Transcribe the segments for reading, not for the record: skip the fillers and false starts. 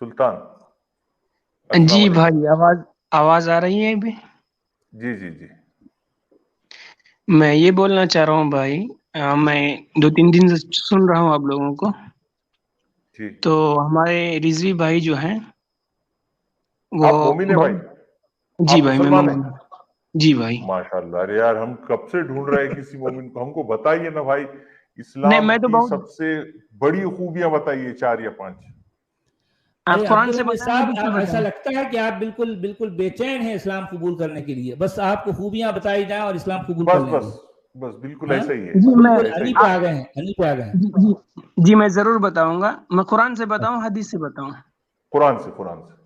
سلطان جی بھائی آواز آ رہی ہے ابھی؟ جی جی جی میں یہ بولنا چاہ رہا ہوں بھائی، میں 2-3 دن سے سن رہا ہوں آپ لوگوں کو. جی تو ہمارے رضوی بھائی جو ہیں وہ آپ مومن ہیں بھائی؟ جی آپ بھائی میں مسلمان مومن ہیں؟ ہوں. جی بھائی. ماشاء اللہ. ارے یار ہم کب سے ڈھونڈ رہے ہیں کسی مومن کو، ہم کو بتائیے نا بھائی نہیں اسلام میں تو کی بہت سب سے بڑی خوبیاں بتائیے 4 یا 5. ارے قرآن سے عبدالحمید بتائیں، حدیث سے صاحب، ایسا بتائیں. لگتا ہے کہ آپ بالکل بے چین ہیں اسلام قبول کرنے کے لیے. بس آپ کو خوبیاں بتائی جائیں اور اسلام قبول کر بس لیں بس گے. بس بالکل ہاں؟ ایسا ہی ہے. جی میں بالکل ایسا ہنی ہی پہ ہے. آ گئے ہیں، ہنی پہ آ گئے ہیں. جی میں ضرور بتاؤں گا. میں قرآن سے بتاؤں، حدیث سے بتاؤں. قرآن سے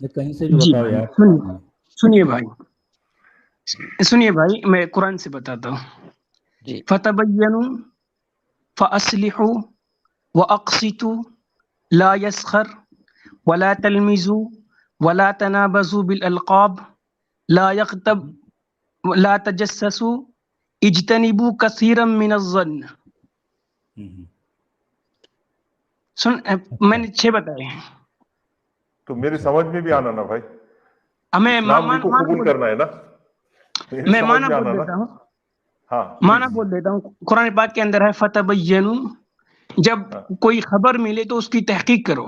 کہیں سے بھی جی بتاؤ بھائی یار. سنیے بھائی، سنیے بھائی، میں قرآن سے بتاتا ہوں. جی فتبینوا فاصلحوا واقسطوا لا يسخر ولا تلمزوا ولا تنابزوا بالالقاب لا يغتب لا تجسسوا اجتنبوا كثيرا من الظن. میں نے 6 بتائے ہیں. تو میرے سمجھ میں بھی آنا نا بھائی، ہمیں اسلام بھی تو قبول کرنا ہے نا، میری میں سمجھ معنی میں بول آنا نا. دیتا ہوں. ہاں معنی پلیز. بول دیتا ہوں. قرآن پاک کے اندر ہے فتبینوا، جب کوئی خبر ملے تو اس کی تحقیق کرو.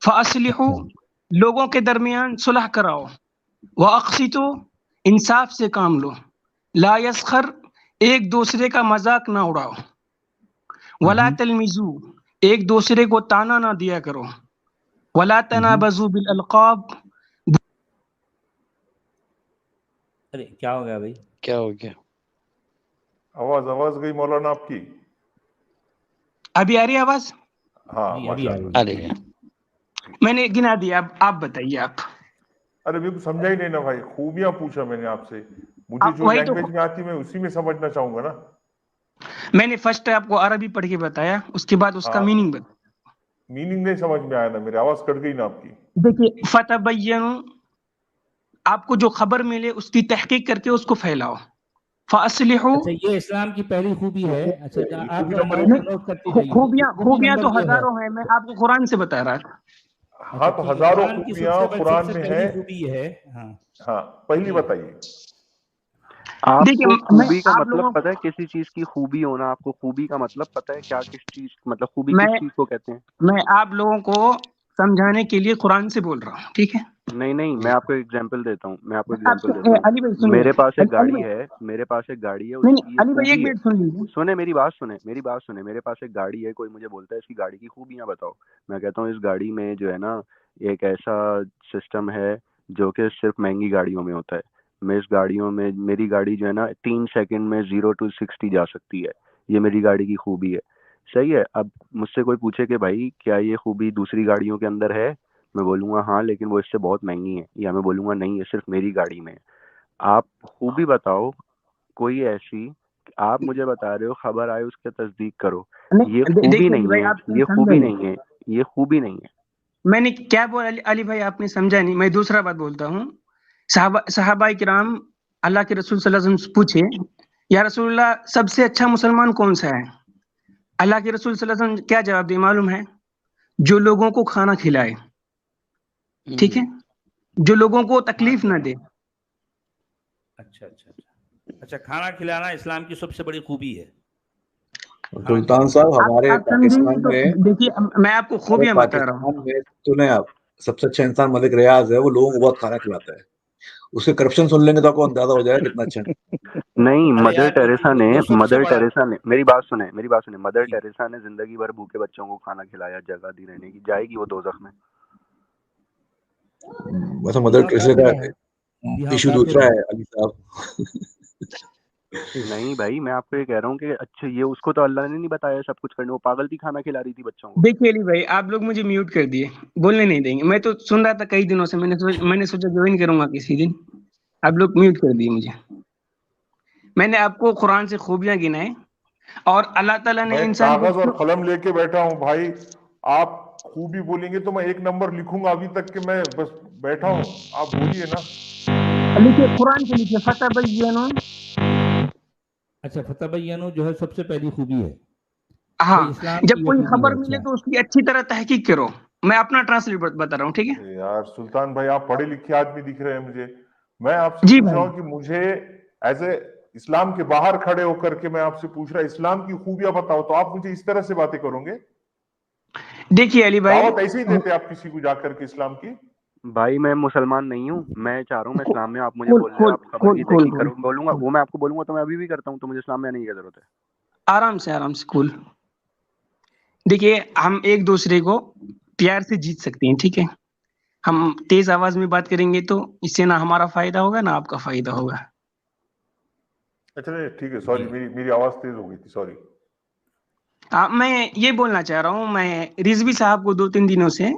فاصلحوا، لوگوں کے درمیان صلح کراؤ. واقسطوا، انصاف سے کام لو. لا یسخر، ایک دوسرے کا مذاق نہ اڑاؤ. ولا تلمزوا، ایک دوسرے کو تانا نہ دیا کرو. ولا تنابزوا بالالقاب. ارے کیا ہو گیا بھائی؟ کیا ہو گیا؟ آواز گئی مولانا آپ کی. ابھی آ رہی ہے آواز؟ ہاں جی ابھی ماشاء آ اللہ. رہی ارے ہے. میں نے گنا دیا، آپ بتائیے. آپ ارے میرے کو سمجھا ہی نہیں نا بھائی، خوبیاں پوچھا میں نے آپ سے. مجھے جو وہی تو لینگویج میں آتی میں اسی میں سمجھنا چاہوں گا نا. میں نے فرسٹ آپ کو عربی پڑھ کے بتایا، اس کے بعد اس کا ہاں میننگ بتایا. میننگ نہیں سمجھ میں آیا نا، میری آواز کٹ گئی نا آپ کی. دیکھیے فتبینوا، آپ کو جو خبر ملے اس کی تحقیق کر کے اس کو پھیلاؤ. فاصلحوا، اچھا یہ اسلام کی پہلی خوبی ہے. اچھا آپ خوبی نمبر نوٹ کرتے جائیے. خوبیاں تو نمبر 2 ہے. ہزاروں ہیں، میں آپ کو قرآن سے بتا رہا تھا. ہاں تو ٹھیک ہے. ہزاروں قرآن کی خوبیاں سب قرآن سے میں پہلی ہے. خوبی یہ ہے. ہاں ہاں پہلی بتائیے. آپ دیکھیے کو خوبی کا آپ مطلب لوگوں پتہ ہے؟ کسی چیز کی خوبی ہونا، آپ کو خوبی کا مطلب پتہ ہے کیا؟ کس چیز مطلب خوبی میں کس چیز کو کہتے ہیں؟ میں آپ لوگوں کو سمجھانے کے لیے قرآن سے بول رہا ہوں، ٹھیک ہے؟ نہیں میں آپ کو ایگزامپل دیتا ہوں. علی بھائی سنیے. میرے پاس ایک علی گاڑی بھائی، ہے، اس نہیں کی یہ علی بھائی ایک خوبی ہے. منٹ سن لیجیے. سنیں میری بات سنیں. میرے پاس ایک گاڑی ہے، کوئی مجھے بولتا ہے اس کی گاڑی کی خوبیاں بتاؤ. میں کہتا ہوں اس گاڑی میں جو ہے نا ایک ایسا سسٹم ہے جو کہ صرف مہنگی گاڑیوں میں ہوتا ہے. میں اس گاڑیوں میں، میری گاڑی جو ہے نا 3 سیکنڈ میں 0 to 60 جا سکتی ہے. یہ میری گاڑی کی خوبی ہے. صحیح ہے. اب مجھ سے کوئی پوچھے کہ بھائی کیا یہ خوبی دوسری گاڑیوں کے اندر ہے؟ میں بولوں گا ہاں لیکن وہ اس سے بہت مہنگی ہے. یا میں بولوں گا نہیں یہ صرف میری گاڑی میں ہے. آپ خوبی بتاؤ کوئی ایسی، آپ مجھے بتا رہے ہو خبر آئے اس کی تصدیق کرو. یہ خوبی دیکھیے علی نہیں بھائی ہے، آپ یہ سمجھا خوبی نہیں. نہیں ہے، یہ خوبی نہیں ہے. میں نے کیا بولا علی بھائی، آپ نے سمجھا نہیں. میں دوسرا بات بولتا ہوں. صحابہ کرام اللہ کے رسول صلی اللہ علیہ وسلم سے پوچھے یا رسول اللہ سب سے اچھا مسلمان کون سا ہے؟ اللہ کے رسول صلی اللہ علیہ وسلم کیا جواب دے معلوم ہے؟ جو لوگوں کو کھانا کھلائے، ٹھیک ہے، جو لوگوں کو تکلیف نہ دے. اچھا کھانا کھلانا اسلام کی سب سے بڑی خوبی ہے. سلطان صاحب ہمارے آپ سمجھیں گے پاکستان تو میں، دیکھیے میں آپ کو خوبیاں بتا رہا ہوں. سنیں آپ، سب سے اچھا انسان ملک ریاض ہے. وہ لوگوں کو بہت کھانا کھلاتا ہے. اس کے کرپشن سن لیں گے تو آپ کو اندازہ ہو جائے گا کتنا اچھا. نہیں، مدر ٹیریسا نے میری بات سنیں. مدر ٹیریسا نے زندگی بھر بھوکے بچوں کو کھانا کھلایا، جگہ دی رہنے کی. جائے گی وہ دوزخ میں؟ ویسے مدر ٹریسا کا ایشو دوسرا ہے علی صاحب. نہیں بھائی، میں آپ کو یہ کہہ رہا ہوں کہ اچھا یہ اس کو تو اللہ نے نہیں بتایا سب کچھ کرنے. وہ پاگل تھی، کھانا کھلا رہی تھی بچوں کو. دیکھیے علی بھائی آپ لوگ مجھے میوٹ کر دیے، بولنے نہیں دیں گے. میں تو سن رہا تھا کئی دنوں سے، میں نے سوچا جوائن کروں گا کسی دن. آپ لوگ میوٹ کر دیے مجھے. میں نے آپ کو قرآن سے خوبیاں گنائے اور اللہ تعالیٰ نے میں انسان کاغذ اور قلم لے کے بیٹھا ہوں بھائی. آپ خوبی بولیں گے تو میں 1 نمبر لکھوں گا. ابھی تک کہ میں بس بیٹھا ہوں، آپ بولیے نا. لکھیے قرآن سے، لکھیے فتبینوا. اچھا فتبینوا جو ہے سب سے پہلی خوبی ہے. ہاں، اسلام جب کی یہ کوئی خوبی خبر ہے. ملے اچھا تو اس کی اچھی طرح تحقیق کرو. میں اپنا ٹرانسلیٹ بتا رہا ہوں, ٹھیک ہے. یار سلطان بھائی آپ پڑھے لکھے آدمی دکھ رہے ہیں مجھے. میں آپ سے جی پوچھ رہا بھائی. ہوں کہ مجھے ایز اے اسلام کے باہر کھڑے ہو کر کے میں آپ سے پوچھ رہا اسلام کی خوبیاں بتاؤ, تو آپ مجھے اس طرح سے باتیں کرو گے؟ دیکھیے علی بھائی, دعوت ایسے ہی دیتے آپ کسی کو جا کر کے اسلام کی؟ بھائی میں مسلمان نہیں ہوں, میں چاہ رہا ہوں میں اسلام میں, آپ مجھے کھول بول رہے کھول ہیں آپ خبر کھول کی کھول تحقیق کھول کرو, بولوں گا وہ میں آپ کو بولوں گا تو میں ابھی بھی کرتا ہوں, تو مجھے اسلام میں آنے کی کیا ضرورت ہے؟ آرام سے کھول. دیکھیے ہم ایک دوسرے کو پیار سے جیت سکتے ہیں, ٹھیک ہے. ہم تیز آواز میں بات کریں گے تو اس سے نہ ہمارا فائدہ ہوگا نہ آپ کا فائدہ ہوگا. اچھا ٹھیک ہے, سوری میری آواز تیز ہو گئی تھی, سوری. میں یہ بولنا چاہ رہا ہوں, میں رضوی صاحب کو 2-3 دنوں سے,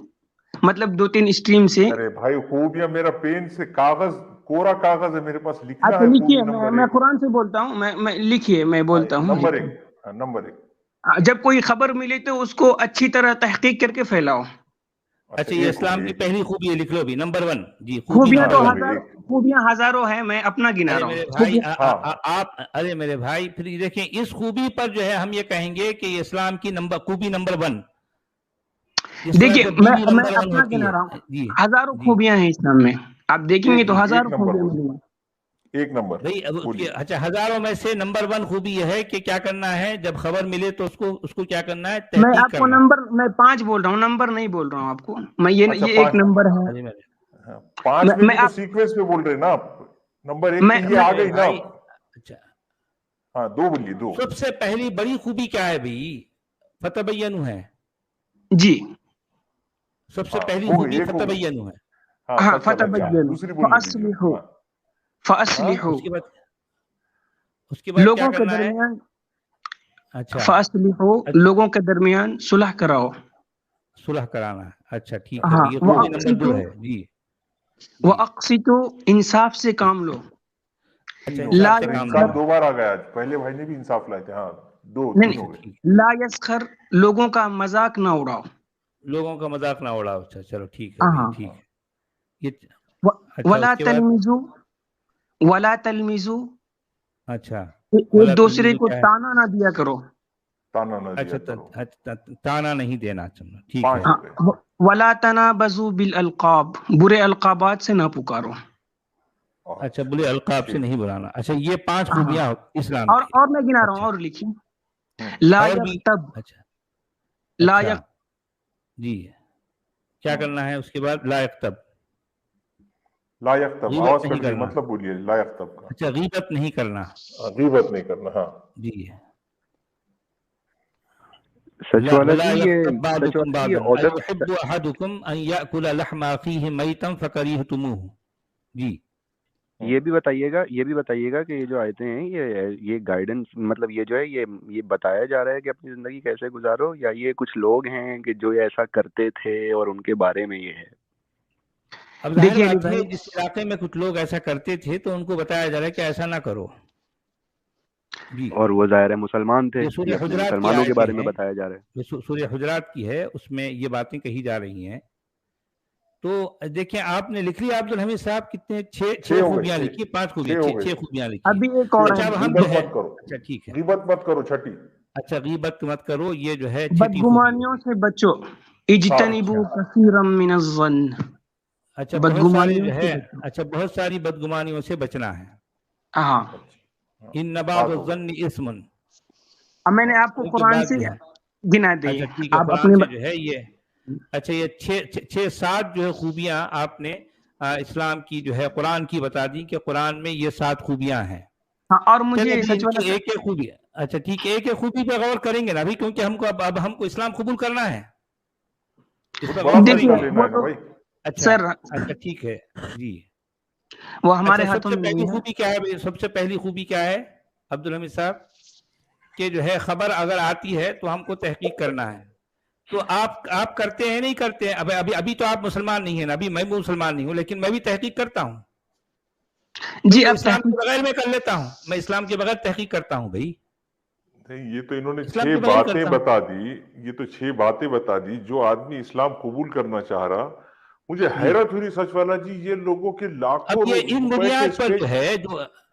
مطلب 2-3 اسٹریم سے. ارے بھائی خوبیاں, میرا پین سے کاغذ, کورا کاغذ ہے میرے پاس, لکھنا اچھا ہے خوبی لکھیے, نمبر میں 1. قرآن سے بولتا ہوں, میں لکھیے, میں بولتا ہوں. Number 1, number 1. جب کوئی خبر ملے تو اس کو اچھی طرح تحقیق کر کے پھیلاؤ. اچھا یہ اسلام کی پہلی خوبی ہے, لکھ لو بھی, نمبر 1. جی خوبیاں تو نمبر 1. خوبیاں ہزاروں ہیں, میں اپنا گنا رہا میرے ہوں. بھائی آپ ارے میرے بھائی پھر دیکھیں اس خوبی پر جو ہے ہم یہ کہیں گے کہ یہ اسلام کی خوبی نمبر 1. دیکھیے میں اپنا گنا رہا ہوں, ہزاروں خوبیاں ہیں اسلام میں, آپ دیکھیں گے تو ہزاروں خوبیاں ملیں گی. 1 نمبر بھائی اچھا ہزاروں میں سے نمبر 1 خوبی یہ ہے کہ کیا کرنا ہے, جب خبر ملے تو اس کو کیا کرنا ہے, میں تحقیق آپ کو کرنا. نمبر, میں 5 بول رہا ہوں, نمبر نہیں بول رہا ہوں آپ کو. میں یہ ایک نمبر ہے. 5 میں بھی تو سیکوینس میں بول رہے ہیں نا آپ, نمبر 1 پہ یہ آ گئی نا. اچھا ہاں 2 بولیے, 2. سب سے پہلی بڑی خوبی کیا ہے بھائی؟ فتبینو ہے. جی سب سے پہلی خوبی فتبینو ہے. ہاں فتبینو, دوسری بولیے. فاصلحوا اس کے بعد کیا لوگوں کے کرنا ہے؟ درمیان, اچھا فاصلحوا لوگوں کے درمیان صلح کراؤ. صلح کرانا ہے, اچھا ٹھیک ہے, ہاں, یہ خوبی نمبر 2 ہے. جی وَأَقْسِطُوا انصاف سے کام لو. اچھا لا انصاف سے کام انصاف لینا. 2 بار آ گیا آج, پہلے بھائی نے بھی انصاف لائے تھے. ہاں 2 نہیں, ہو گئے. لا یسخر لوگوں کا مذاق نہ اڑاؤ. لوگوں کا مذاق نہ اڑاؤ. اچھا چلو ٹھیک ہے بھائی, ٹھیک ہے. ولا تلمزوا ولا تلمزوا, اچھا ایک دوسرے کو تانا نہ دیا کرو. تانا نہ دیا کرو, تانا نہیں دینا. چلو ٹھیک ہے. ولا تنابزوا بالالقاب, برے القابات سے نہ پکارو. اچھا برے القاب سے نہیں بلانا. اچھا یہ 5 خوبیاں اسلام کی. اور میں گنا رہا ہوں, اور لکھیں. لا یغتب, لا اچھا جی کیا کرنا ہے اس کے بعد؟ لا یغتب, لا یغتب, آواز کٹ گئی, مطلب بولیے لا یغتب کا. اچھا غیبت نہیں کرنا. غیبت نہیں کرنا. ہاں جی سچ والا ولا جی, یغتب بعضکم یہ بعضا ایحب احدکم ان یاکل لحم اخیہ میتا فکریہتموہ. جی یہ بھی بتائیے گا کہ یہ جو آیتیں ہیں یہ گائیڈنس, مطلب یہ جو ہے یہ بتایا جا رہا ہے کہ اپنی زندگی کیسے گزارو, یا یہ کچھ لوگ ہیں کہ جو ایسا کرتے تھے اور ان کے بارے میں یہ ہے؟ اب ظاہر بات ہے جس علاقے میں کچھ لوگ ایسا کرتے تھے تو ان کو بتایا جا رہا ہے کہ ایسا نہ کرو. جی اور وہ ظاہر ہے مسلمان تھے, سورہ حجرات مسلمانوں کے بارے میں بتایا جا رہا ہے. سورہ حجرات کی ہے, اس میں یہ باتیں کہی جا رہی ہیں. تو دیکھیں آپ نے لکھ لیا عبد الحمید صاحب, کتنے 6 خوبیاں لکھی, 5 خوبیاں, 6 خوبیاں لکھی. ابھی ایک اور ہے, اچھا ٹھیک ہے, غیبت مت کرو, چھٹی. اچھا غیبت مت کرو, یہ جو ہے بدگمانیوں سے بچو. اجتنبوا کثیرا من الظن. اچھا بہت سارے جو ہے, اچھا بہت ساری بدگمانیوں سے بچنا ہے. ہاں ان بعض الظن اسم. اب میں نے آپ کو قرآن سے گنا دی. اچھا ٹھیک ہے, قرآن سے جو ہے یہ, اچھا یہ 6-7 جو ہے خوبیاں آپ نے اسلام کی جو ہے قرآن کی بتا دی کہ قرآن میں یہ 7 خوبیاں ہیں. اور مجھے سچ والا ایک خوبی, اچھا ٹھیک ہے, ایک خوبی پہ غور کریں گے نا ابھی, کیونکہ اب ہم کو اسلام قبول کرنا ہے. اچھا ٹھیک ہے جی. وہ ہمارے ہاتھوں میں پہلی خوبی کیا ہے؟ سب سے پہلی خوبی کیا ہے عبد الحمید صاحب؟ کہ جو ہے خبر اگر آتی ہے تو ہم کو تحقیق کرنا ہے. تو آپ کرتے ہیں نہیں کرتے ہیں؟ ابھی تو آپ مسلمان نہیں ہیں نا, ابھی میں بھی مسلمان نہیں ہوں, لیکن میں بھی تحقیق کرتا ہوں. جی اب اسلام کے بغیر میں کر لیتا ہوں, میں اسلام کے بغیر تحقیق کرتا ہوں بھائی. یہ تو انہوں نے 6 باتیں بتا دی, یہ تو 6 باتیں بتا دی. جو آدمی اسلام قبول کرنا چاہ رہا, مجھے حیرت ہوئی سچ والا جی, یہ لوگوں کے لاکھوں اب یہ ان بنیاد پر جو ہے, جو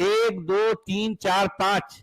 1 2 3 4 5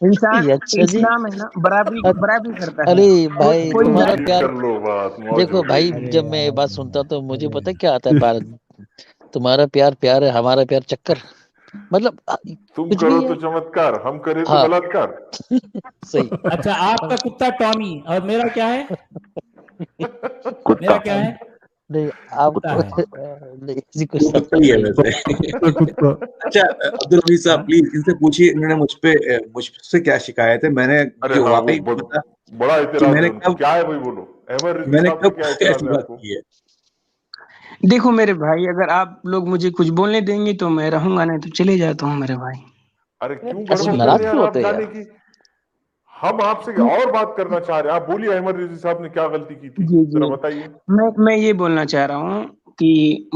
انسان اچھا جی، اسلام ہے نا برابری کرتا ہے. ارے بھائی کوئی تمہارا جائے پیار، کر لو بات، موج دیکھو ہو گئی. بھائی جب میں یہ بات سنتا ہوں تو مجھے پتہ کیا آتا ہے، تمہارا پیار پیار ہے، ہمارا پیار چکر، مطلب تم کچھ کرو بھی تو ہے. چمتکار، ہم کرے تو ہاں بلاತ್کار. صحیح. اچھا آپ کا کتا ٹامی اور میرا کیا ہے؟ کتا. میرا کیا ہے؟ نہیں آپ کتا کو ہے. نہیں کسی کو وہ کتا ہی ہے ویسے. اچھا عبدالحمید صاحب پلیز ان سے پوچھیے، انہوں نے مجھ سے کیا شکایت ہے. میں نے ارے جو ہاں، وہ واقعی بتا بڑا کہ اعتراض میں ہے نے ان کو. کیا ہے بھائی بولو، احمد رضوی میں نے صاحب نے کب کیا اعتراض ایسی ہے آپ بات کو؟ کی ہے؟ دیکھو میرے بھائی، اگر آپ لوگ مجھے کچھ بولنے دیں گے تو میں رہوں گا، نہیں تو چلے جاتا ہوں میرے بھائی. ارے کیوں ایسے گڑبڑ کر ناراض رہے ہیں کیوں آپ ہوتے ہیں جانے یار؟ کی؟ ہم آپ سے اور بات کرنا چاہ رہے ہیں. آپ بولیے احمد رضوی صاحب نے کیا غلطی کی تھی، جی ذرا بتائیے. میں یہ بولنا چاہ رہا ہوں کہ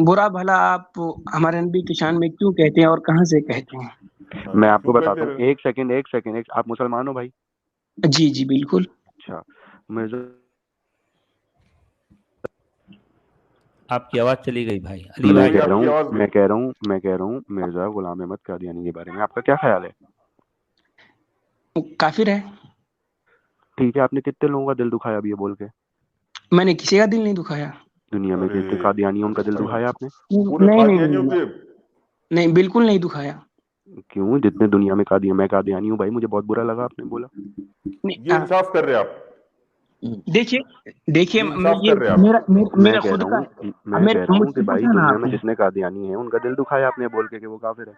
برا بھلا آپ ہمارے نبی کی شان میں کیوں کہتے ہیں اور کہاں سے کہتے ہیں؟ میں آپ کو کیوں بتاتا کہتے ہوں، رہے؟ ایک سیکنڈ. آپ مسلمان ہو بھائی؟ جی جی بالکل. اچھا، مرزا آپ کی آواز چلی گئی بھائی. علی میں بھائی کہہ آپ رہا کی ہوں آواز میں کہہ رہا ہوں میں کہہ رہا ہوں مرزا غلام احمد قادیانی کے بارے میں آپ کا کیا خیال ہے؟ کافر ہے. ٹھیک ہے، آپ نے کتنے لوگوں کا دل دکھایا اب یہ بول کے؟ میں نے کسی کا دل نہیں دکھایا. دنیا میں جتنے قادیانی ہیں ان کا دل دکھایا آپ نے؟ پورے نہیں نہیں قادیانیوں نہیں کے؟ نہیں بالکل نہیں دکھایا. کیوں؟ جتنے دنیا میں قادیانی، میں قادیانی ہوں بھائی، مجھے بہت برا لگا آپ نے بولا. نہیں یہ انصاف کر رہے آپ، دیکھیے یہ میں انصاف یہ کر رہے آپ. میرا خود کا میں مجھ کہ سے بھائی پوچھا نا دنیا آپ میں نے، جتنے قادیانی ہیں ان کا دل دکھایا آپ نے بول کے کہ وہ کافر ہے.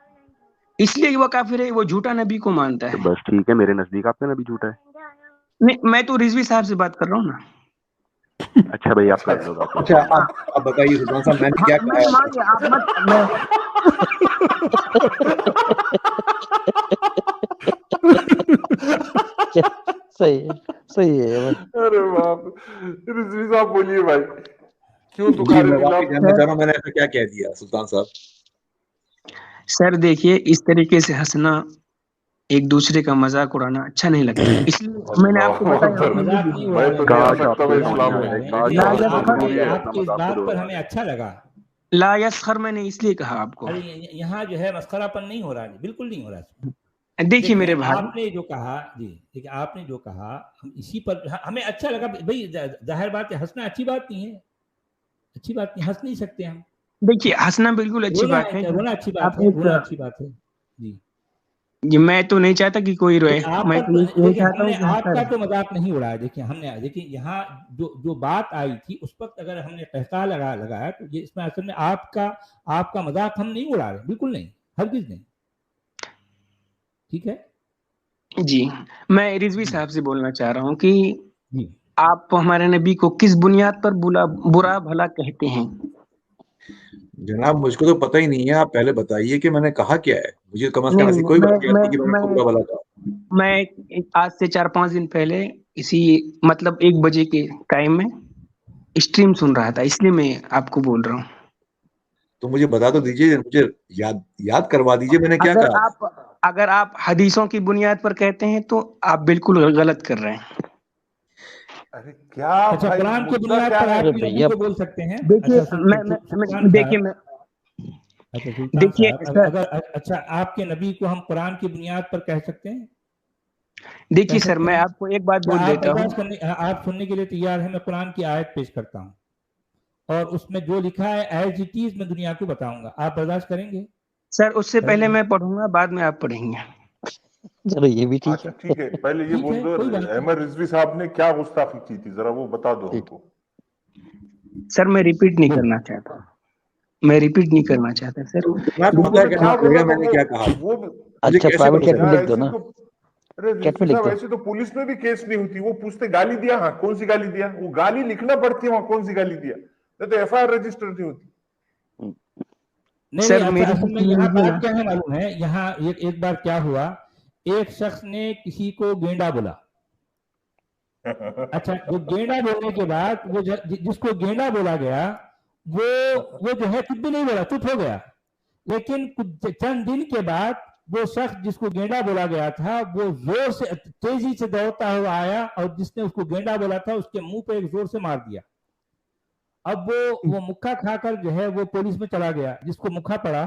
اس لیے وہ کافر ہے، وہ جھوٹا نبی کو مانتا تو ہے. بس ٹھیک ہے، میرے نزدیک آپ کا نبی جھوٹا ہے. نہیں میں تو رضوی صاحب سے بات کر رہا ہوں نا. اچھا بھائی آپ اچھا کر لو بات. اچھا اب بتائیے سلطان صاحب میں نے ہاں کیا میں کہا مان لیا، آپ مت میں صحیح ہے بھائی. ارے باپ، رضوی صاحب بولیے بھائی، کیوں ہے؟ دکھا جی میں رہے دل واقعی آپ؟ جاننا چاہ رہا ہوں میں نے ایسا کیا کہہ دیا سلطان صاحب؟ سر دیکھیے، اس طریقے سے ہنسنا، ایک دوسرے کا مذاق اڑانا اچھا نہیں لگتا. اس لیے میں نے آپ کو اللہ بتایا اکبر، اپنے مذاق لیے نہیں اڑا میں رہے تو ہیں، نہیں آ کاش آپ سکتا کو بھائی سمجھ اسلام میں میں. آئے، کاش لا آپ کو بہت سمجھ یسخر میں ضروری آئے ہے. اپنا آپ کی اس مذاق خود بات پر اڑا ہمیں رہے ہیں. اچھا لگا. لا یسخر میں نے اس لیے کہا آپ کو. ارے یہاں جو ہے مسخرہ پن نہیں ہو رہا ہے، بالکل نہیں ہو رہا ہے. دیکھیے دیکھیں میرے بھائی، آپ نے جو کہا، جی دیکھیں آپ نے جو کہا، ہم اسی پر ہمیں اچھا لگا. بھائی ظاہر بات ہے، ہنسنا اچھی بات نہیں ہے، اچھی بات نہیں، ہنس نہیں سکتے ہم. دیکھیے ہنسنا بالکل اچھی بات ہے. رونا اچھی بات آپ ہے، ایک رونا اچھی بات ہے. جی میں تو نہیں چاہتا کہ کوئی روئے، آپ میں پر تو یہی دیکھیں چاہتا ہم ہوں نے کہ آپ ہنستا کا رہے. تو مذاق نہیں اڑایا. دیکھیں ہم نے، دیکھیں یہاں جو بات آئی تھی اس وقت اگر ہم نے قہقہ لگایا تو یہ اس میں اصل میں آپ کا مذاق ہم نہیں اڑا رہے، بالکل نہیں، ہرگز نہیں. ٹھیک ہے جی میں رضوی صاحب سے بولنا چاہ رہا ہوں کہ جی. آپ ہمارے نبی کو کس بنیاد پر برا بھلا کہتے ہیں؟ جناب مجھ کو تو پتہ ہی نہیں ہے، آپ پہلے بتائیے کہ میں نے کہا کیا ہے. مجھے کم از کم ایسی نہیں کوئی بات نہیں آتی کہ میں نے برا بھلا کہا. میں آج سے 4-5 دن پہلے اسی مطلب 1 بجے کے ٹائم میں اسٹریم سن رہا تھا، اس لیے میں آپ کو بول رہا ہوں. تو مجھے بتا تو دیجیے، مجھے یاد کروا دیجیے میں نے کیا کہا. اگر آپ حدیثوں کی بنیاد پر کہتے ہیں تو آپ بالکل غلط کر رہے ہیں. ارے کیا اچھا بھائی قرآن کی مدعا بنیاد کیا پر ہے؟ آپ ارے کی نبی بھیا کو بول سکتے ہیں. دیکھیے اچھا میں سلطان دیکھیے صاحب، میں اچھا سلطان دیکھیے صاحب، سر، اگر اچھا آپ کے نبی کو ہم قرآن کی بنیاد پر کہہ سکتے ہیں؟ دیکھیے کہہ سر سکتے میں ہیں؟ آپ کو ایک بات کیا بول آپ دیتا ہوں. برداشت کرنے، آپ سننے کے لیے تیار ہیں؟ میں قرآن کی آیت پیش کرتا ہوں اور اس میں جو لکھا ہے ایز اٹ از میں دنیا کو بتاؤں گا. آپ برداشت کریں گے؟ سر اس سے پہلے میں پڑھوں گا، بعد میں آپ پڑھیں گے. چلو یہ بھی ٹھیک اچھا ہے. ٹھیک ہے، پہلے یہ ٹھیک بول ہے، دو کوئی بات نہیں. احمد رضوی صاحب نے کیا گستاخی کی تھی، ذرا وہ بتا دو ہم ٹھیک. کو. سر میں ریپیٹ نہیں کرنا چاہتا، میں ریپیٹ نہیں کرنا چاہتا سر. جناب تو پتہ انہوں نے کہنا کیا پڑے بولا گا تھا میں نے کیا کہا. وہ مجھے اچھا کیسے پرائیویٹ پتہ چیٹ میں چلے یار لکھ دو ایسے نا، تو، ارے چیٹ رضوی میں لکھ صاحب دو. ایسے تو پولیس میں بھی کیس نہیں ہوتی. وہ پوچھتے گالی دیا، ہاں کون سی گالی دیا، وہ گالی لکھنا پڑتی ہے وہاں کون سی گالی دیا، نہیں تو ایف آئی آر رجسٹر نہیں ہوتی. نہیں سر اچھا میری اصل میں سنی یہاں لیجیے نا. بات کیا ہے معلوم ہے؟ یہاں ایک بار کیا ہوا، ایک شخص نے کسی کو گینڈا بولا. اچھا جو گینڈا بولنے کے بعد وہ جس کو گینڈا بولا گیا وہ جو ہے کچھ بھی نہیں بولا، چپ ہو گیا. لیکن چند دن کے بعد وہ شخص جس کو گینڈا بولا گیا تھا وہ زور سے تیزی سے دوڑتا ہوا آیا اور جس نے اس کو گینڈا بولا تھا اس کے منہ پہ ایک زور سے مار دیا. اب وہ مکھا کھا کر جو ہے وہ پولیس میں چلا گیا. جس کو مکھا پڑا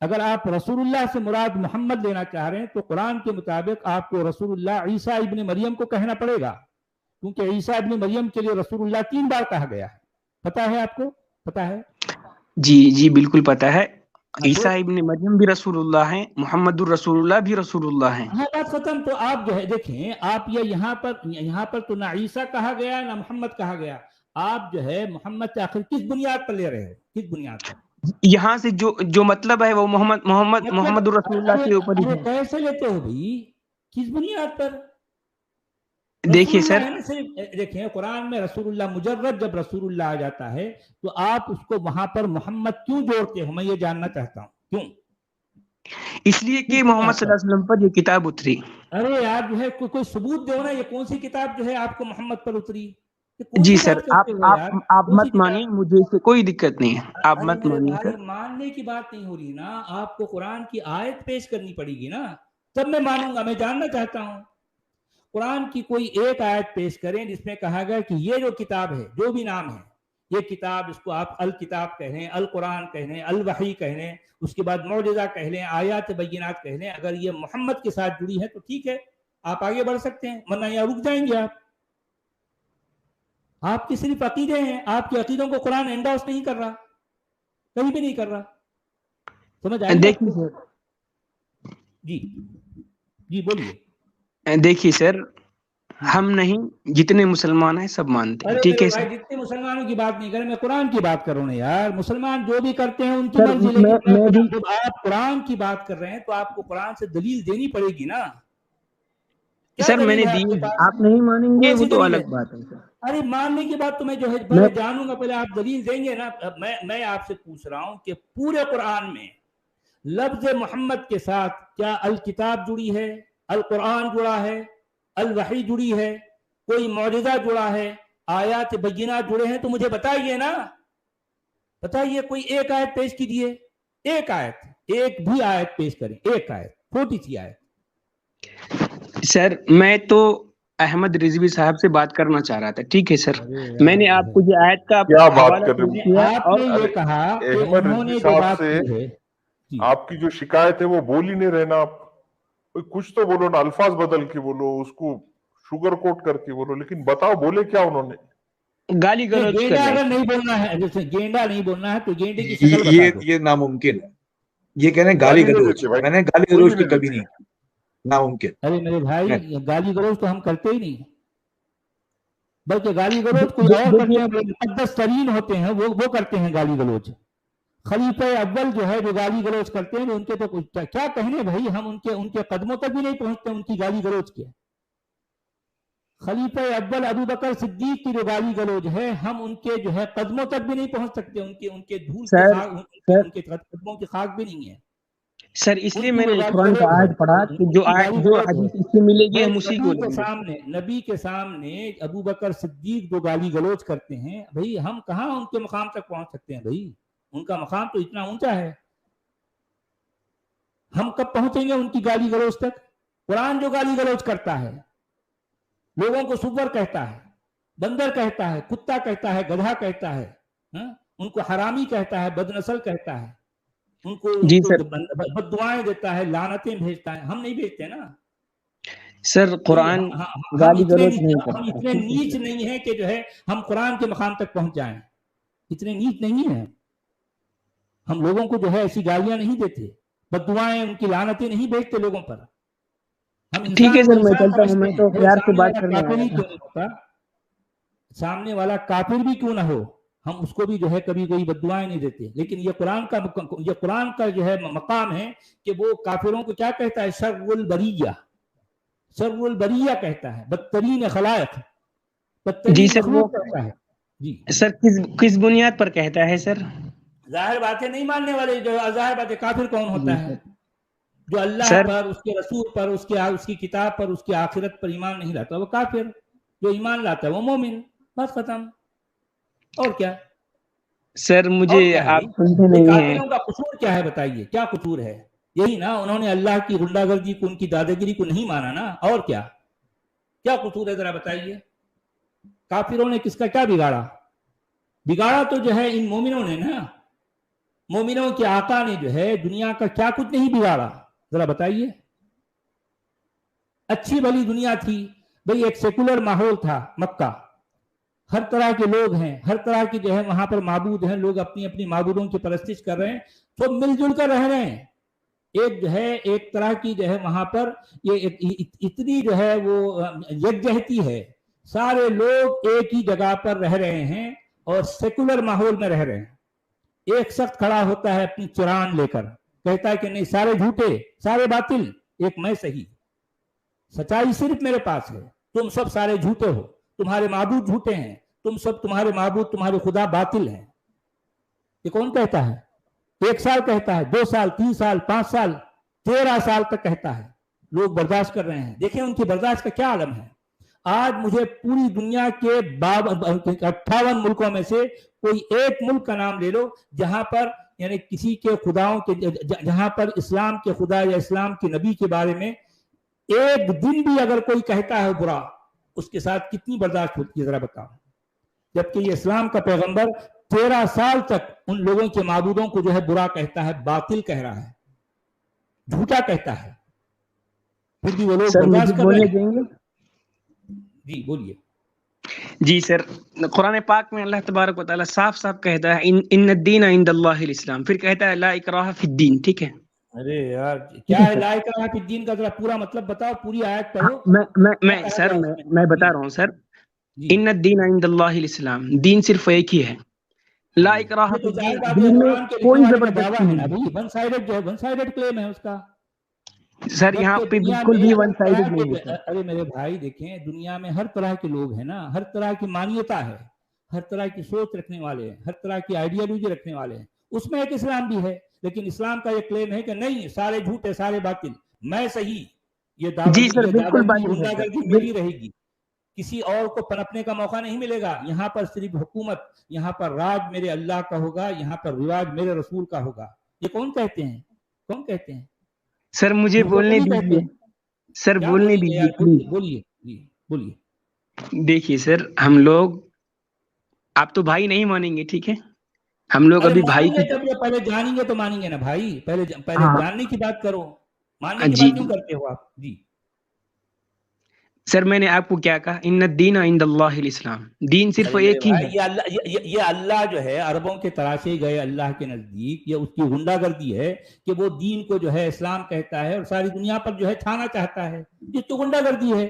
اگر آپ رسول اللہ سے مراد محمد لینا چاہ رہے ہیں تو قرآن کے مطابق آپ کو رسول اللہ عیسیٰ ابن مریم کو کہنا پڑے گا، کیونکہ عیسیٰ ابن مریم کے لیے رسول اللہ 3 بار کہا گیا ہے. پتا ہے آپ کو؟ پتا ہے؟ جی جی بالکل پتا ہے. عیسیٰ ابن مریم بھی رسول اللہ ہیں، محمد الرسول اللہ بھی رسول اللہ ہیں. ہاں بات ختم. تو آپ جو ہے دیکھیں، آپ یہ یہاں پر تو نہ عیسیٰ کہا گیا نہ محمد کہا گیا. آپ جو ہے محمد سے آخر کس بنیاد پر لے رہے ہو؟ کس بنیاد پر؟ یہاں سے جو مطلب ہے وہ محمد الرسول اللہ کے اوپر ہی ہے. کیسے لیتے ہو بھائی؟ کس بنیاد پر؟ دیکھیے سر، دیکھیں قرآن میں رسول اللہ مجرد جب رسول اللہ آ جاتا ہے تو آپ اس کو وہاں پر محمد کیوں جوڑتے ہو؟ میں یہ جاننا چاہتا ہوں کیوں. اس لیے کہ محمد صلی اللہ علیہ وسلم پر یہ کتاب اتری. ارے یار جو ہے کوئی ثبوت دو نا، یہ کون سی کتاب جو ہے آپ کو محمد پر اتری؟ جی سر، آپ مت مانیں، مجھے اس سے کوئی دقت نہیں ہے، آپ مت مانیں سر. ماننے کی بات نہیں ہو رہی نا، آپ کو قرآن کی آیت پیش کرنی پڑے گی نا، تب میں مانوں گا. میں جاننا چاہتا ہوں قرآن کی کوئی ایک آیت پیش کریں جس میں کہا گیا کہ یہ جو کتاب ہے، جو بھی نام ہے یہ کتاب، اس کو آپ الکتاب کہہ لیں، القرآن کہہ لیں، الوحی کہہ لیں، اس کے بعد معجزہ کہہ لیں، آیات بینات کہہ لیں، اگر یہ محمد کے ساتھ جڑی ہے تو ٹھیک ہے، آپ آگے بڑھ سکتے ہیں، ورنہ یہاں رک جائیں گے. آپ کی صرف عقیدے ہیں، آپ کے عقیدوں کو قرآن انڈورس نہیں کر رہا، کہیں بھی نہیں کر رہا. سمجھ آئی؟ دیکھیے سر، جی بولیے. دیکھیے سر، ہم نہیں، جتنے مسلمان ہیں سب مانتے ہیں، ٹھیک ہے سر. جتنے مسلمانوں کی بات نہیں کریں، میں قرآن کی بات کر رہا ہوں یار. مسلمان جو بھی کرتے ہیں ان کی سر، مرضی، لیکن میں جب آپ قرآن کی بات کر رہے ہیں تو آپ کو قرآن سے دلیل دینی پڑے گی نا. سر میں نے دی، آپ نہیں مانیں گے وہ تو الگ بات ہے سر. ارے ماننے کی بات تو میں جو ہے پہلے جانوں گا، پہلے آپ دلیل دیں گے نا. میں آپ سے پوچھ رہا ہوں کہ پورے قرآن میں لفظ محمد کے ساتھ کیا الکتاب جڑی ہے، القرآن جڑا ہے، الوحی جڑی ہے، کوئی معجزہ جڑا ہے، آیات بینات جڑے ہیں؟ تو مجھے بتائیے نا، بتائیے. کوئی ایک آیت پیش کیجیے، ایک آیت، ایک بھی آیت پیش کریں، ایک آیت، چھوٹی سی آیت. سر میں تو احمد رضوی صاحب سے بات کرنا چاہ رہا تھا، ٹھیک ہے سر. میں نے آپ کو یہ آیت کا کیا بات حوالہ کر رہے کیا، آپ نے یہ کہا کہ احمد انہوں رضوی نے جو صاحب بات سے کی ہے. آپ کی جو شکایت ہے وہ بول ہی نہیں رہنا. آپ کچھ تو بولو نا، الفاظ بدل کے بولو، اس کو شوگر کوٹ کر کے بولو، لیکن بتاؤ بولے کیا انہوں نے. گالی گلوچ کر گینڈا رہے اگر ہیں. نہیں بولنا ہے، جیسے گینڈا نہیں بولنا ہے تو گینڈے کی شکل بتا دو. یہ ناممکن ہے. یہ کہہ رہے ہیں گالی گلوچ، میں نے گالی گلوچ تو کبھی نہیں، ناممکن. ارے میرے بھائی، گالی گلوچ تو ہم کرتے ہی نہیں، بلکہ گالی گلوچ کوئی اور کرتے ہیں، مقدس ترین ہوتے ہیں وہ کرتے ہیں گالی گلوچ. خلیفہ اول جو ہے جو گالی گلوچ کرتے ہیں، ان کے تو کیا کہنے بھائی، ہم ان کے قدموں تک بھی نہیں پہنچتے ان کی گالی گلوچ کے. خلیفہ اول ابو بکر صدیق کی جو گالی گلوچ ہے، ہم ان کے جو ہے قدموں تک بھی نہیں پہنچ سکتے، ان کے دھول کے خاک، ان کے قدموں کی خاک بھی نہیں ہے. سر اس لیے میں نے قرآن کا آیت پڑھا کہ جو حدیث اس سے ملے گی ہم اسی کو لیں گے. نبی کے سامنے ابو بکر صدیق جو گالی گلوچ کرتے ہیں، بھائی ہم کہاں ان کے مقام تک پہنچ سکتے ہیں بھائی؟ ان کا مقام تو اتنا اونچا ہے، ہم کب پہنچیں گے ان کی گالی گلوچ تک؟ قرآن جو گالی گلوچ کرتا ہے، لوگوں کو سور کہتا ہے، بندر کہتا ہے، کتا کہتا ہے، گدھا کہتا ہے، ان کو حرامی کہتا ہے، بدنسل کہتا ہے، ان کو بد دعائیں دیتا ہے، لعنتیں بھیجتا ہے. ہم نہیں بھیجتے نا سر. قرآن گالی گلوچ نہیں کرتا. ہم اتنے نیچ نہیں ہیں کہ جو ہے ہم قرآن کے مقام تک پہنچ جائیں، اتنے نیچ نہیں ہیں ہم. لوگوں کو جو ہے ایسی گالیاں نہیں دیتے، بد دعائیں، ان کی لعنتیں نہیں بھیجتے لوگوں پر. ہم ٹھیک ہے سر، میں انسان چلتا ہوں. میں تو خیار سے بات کرنے کافر آیا ہی تھا. کیوں نہیں ہوتا، سامنے والا کافر بھی کیوں نہ ہو، ہم اس کو بھی جو ہے کبھی کوئی بد دعائیں نہیں دیتے. لیکن یہ قرآن کا جو ہے مقام ہے کہ وہ کافروں کو کیا کہتا ہے؟ شر البریہ، شر البریہ کہتا ہے، بدترین خلائق، جی بدترین سر. وہ مخلوق کہتا ہے. جی سر کس بنیاد پر کہتا ہے سر؟ ظاہر باتیں نہیں ماننے والے، جو ظاہر باتیں. کافر کون ہوتا ہے؟ جو اللہ سر پر، اس کے رسول پر، اس کی کتاب پر، اس کی آخرت پر ایمان نہیں لاتا وہ کافر. جو ایمان لاتا ہے وہ مومن. بس ختم. اور کیا سر؟ مجھے آپ سنتے نہیں ہیں. کافروں کا قصور کیا ہے بتائیے؟ کیا قصور ہے؟ یہی نا، انہوں نے اللہ کی غنڈہ گردی کو، ان کی دادا گیری کو نہیں مانا نا. اور کیا قصور ہے ذرا بتائیے؟ کافروں نے کس کا کیا بگاڑا؟ بگاڑا تو جو ہے ان مومنوں نے نا. مومنوں کے آقا نے جو ہے دنیا کا کیا کچھ نہیں بگاڑا، ذرا بتائیے. اچھی بھلی دنیا تھی بھئی، ایک سیکولر ماحول تھا مکہ، ہر طرح کے لوگ ہیں، ہر طرح کی جو ہے وہاں پر معبود ہیں، لوگ اپنی اپنی معبودوں کی پرستش کر رہے ہیں، سب مل جل کر رہ رہے ہیں. ایک جو ہے ایک طرح کی جو ہے وہاں پر یہ اتنی جو ہے وہ یکجہتی ہے، سارے لوگ ایک ہی جگہ پر رہ رہے ہیں اور سیکولر ماحول میں رہ رہے ہیں. ایک شخص کھڑا ہوتا ہے اپنی چران لے کر، کہتا ہے کہ نہیں، سارے جھوٹے، سارے باطل، ایک میں صحیح، سچائی صرف میرے پاس ہے، تم سب سارے جھوٹے ہو، تمہارے معبود جھوٹے ہیں، تم سب تمہارے معبود تمہارے خدا باطل ہیں. یہ کون کہتا ہے؟ 1 سال کہتا ہے، 2 سال، 3 سال، 5 سال، 13 سال تک کہتا ہے. لوگ برداشت کر رہے ہیں. دیکھیں ان کی برداشت کا کیا عالم ہے. آج مجھے پوری دنیا کے 58 ملکوں میں سے کوئی ایک ملک کا نام لے لو جہاں پر یعنی کسی کے خداؤں کے، جہاں پر اسلام کے خدا یا اسلام کے نبی کے بارے میں ایک دن بھی اگر کوئی کہتا ہے برا، اس کے ساتھ کتنی برداشت ہوتی ہے ذرا بتاؤ. جبکہ یہ اسلام کا پیغمبر 13 سال تک ان لوگوں کے معبودوں کو جو ہے برا کہتا ہے، باطل کہہ رہا ہے، جھوٹا کہتا ہے، پھر بھی وہ لوگ برداشت کر رہے ہیں. جی بولیے. جی سر، قرآن پاک میں اللہ تبارک و تعالیٰ صاف صاف کہتا ہے ان الدین عند اللہ الاسلام، پھر کہتا ہے لا اکراہ فی الدین. ٹھیک ہے، ارے یار کیا ہے لا اکراہ فی الدین کا ذرا پورا مطلب بتاؤ، پوری آیت پڑھو. میں بتا رہا ہوں سر. ان الدین عند اللہ الاسلام، دین صرف ایک ہی ہے. لا اکراہ فی الدین، دین میں کوئی زبردستی نہیں. ون سائیڈڈ جو ہے، ون سائیڈڈ کلیم ہے اس کا. سر یہاں پہ بالکل بھی ون سائیڈڈ نہیں ہے. ارے میرے بھائی دیکھیں، دنیا میں ہر طرح کے لوگ ہیں نا، ہر طرح کی مانیتا ہے، ہر طرح کی سوچ رکھنے والے ہیں، ہر طرح کی آئیڈیالوجی رکھنے والے ہیں. اس میں ایک اسلام بھی ہے، لیکن اسلام کا یہ کلیم ہے کہ نہیں، سارے جھوٹے، سارے باطل، میں صحیح. یہ غنڈہ گردی میری رہے گی، کسی اور کو پنپنے کا موقع نہیں ملے گا. یہاں پر صرف حکومت، یہاں پر راج میرے اللہ کا ہوگا، یہاں پر رواج میرے رسول کا ہوگا. یہ کون کہتے ہیں؟ کون کہتے ہیں؟ سر مجھے بولنے دیجیے. سر بولنے دیجیے، بولیے. دیکھیے سر، ہم لوگ، آپ تو بھائی نہیں مانیں گے، ٹھیک ہے، ہم لوگ ابھی بھائی پہلے جانیں گے تو مانیں گے نا بھائی. پہلے جاننے کی بات کرو، ماننے کی بات کیوں کرتے ہو آپ؟ جی سر، میں نے آپ کو کیا کہا؟ ان الدین عند اللہ الاسلام، دین صرف ایک ہی ہے. یہ اللہ جو ہے عربوں کے تراشے گئے اللہ کے نزدیک، یہ اس کی غنڈہ گردی ہے کہ وہ دین کو جو ہے اسلام کہتا ہے اور ساری دنیا پر جو ہے چھانا چاہتا ہے. یہ تو غنڈہ گردی ہے.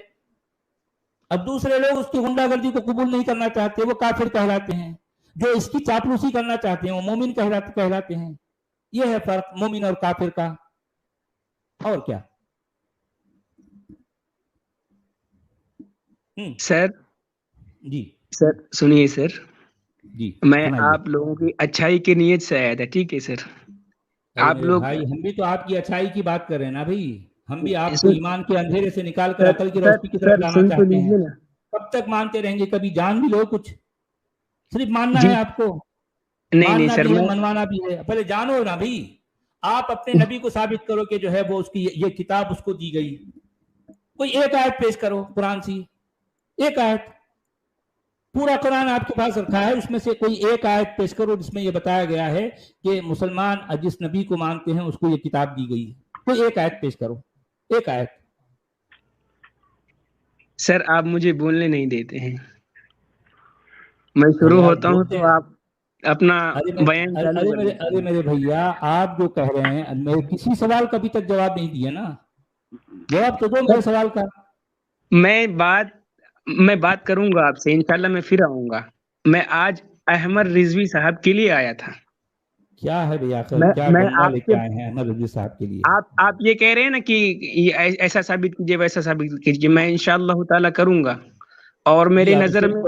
اب دوسرے لوگ اس کی غنڈہ گردی کو قبول نہیں کرنا چاہتے، وہ کافر کہلاتے ہیں. جو اس کی چاپلوسی کرنا چاہتے ہیں وہ مومن کہلاتے ہیں. یہ ہے فرق مومن اور کافر کا، اور کیا. سر جی سر سنیے سر، جی میں آپ لوگوں کی اچھائی کی نیت سے آیا تھا، ٹھیک ہے سر. آپ لوگ، بھائی ہم بھی تو آپ کی اچھائی کی بات کر رہے ہیں نا بھائی. ہم بھی آپ کو ایمان کے اندھیرے سے نکال کر عقل کی روشنی کی طرف لانا چاہتے ہیں. کب تک مانتے رہیں گے؟ کبھی جان بھی لو کچھ. صرف ماننا ہے آپ کو، ماننا بھی ہے، منوانا بھی ہے. پہلے جانو نا بھائی. آپ اپنے نبی کو ثابت کرو کہ جو ہے وہ اس کی یہ کتاب اس کو دی گئی. کوئی ایک آیت پیش کرو قرآن سی، ایک آیت. پورا قرآن آپ کے پاس رکھا ہے، اس میں سے کوئی ایک آیت پیش کرو جس میں یہ بتایا گیا ہے کہ مسلمان جس نبی کو مانتے ہیں اس کو یہ کتاب دی گئی. کوئی ایک آیت پیش کرو، ایک آیت. سر آپ مجھے بولنے نہیں دیتے ہیں. میں شروع ہوتا ہوں تو آپ اپنا بیان چالو کر دیتے ہیں. ارے میرے بھیا، آپ جو کہہ رہے ہیں، میں کسی سوال کا ابھی تک جواب نہیں دیا نا. جواب تو دو میرے سوال کا. میں بات کروں گا آپ سے، انشاءاللہ میں پھر آؤں گا. میں آج احمد رضوی صاحب کے لیے آیا تھا. کیا ہے بھیا، کیا بندہ لے کے آئے ہیں احمد رضوی صاحب کے لیے؟ آپ یہ کہہ رہے ہیں نا کہ ایسا ثابت کیجیے، ویسا ثابت کیجیے. میں انشاءاللہ تعالیٰ کروں گا. اور میرے نظر میں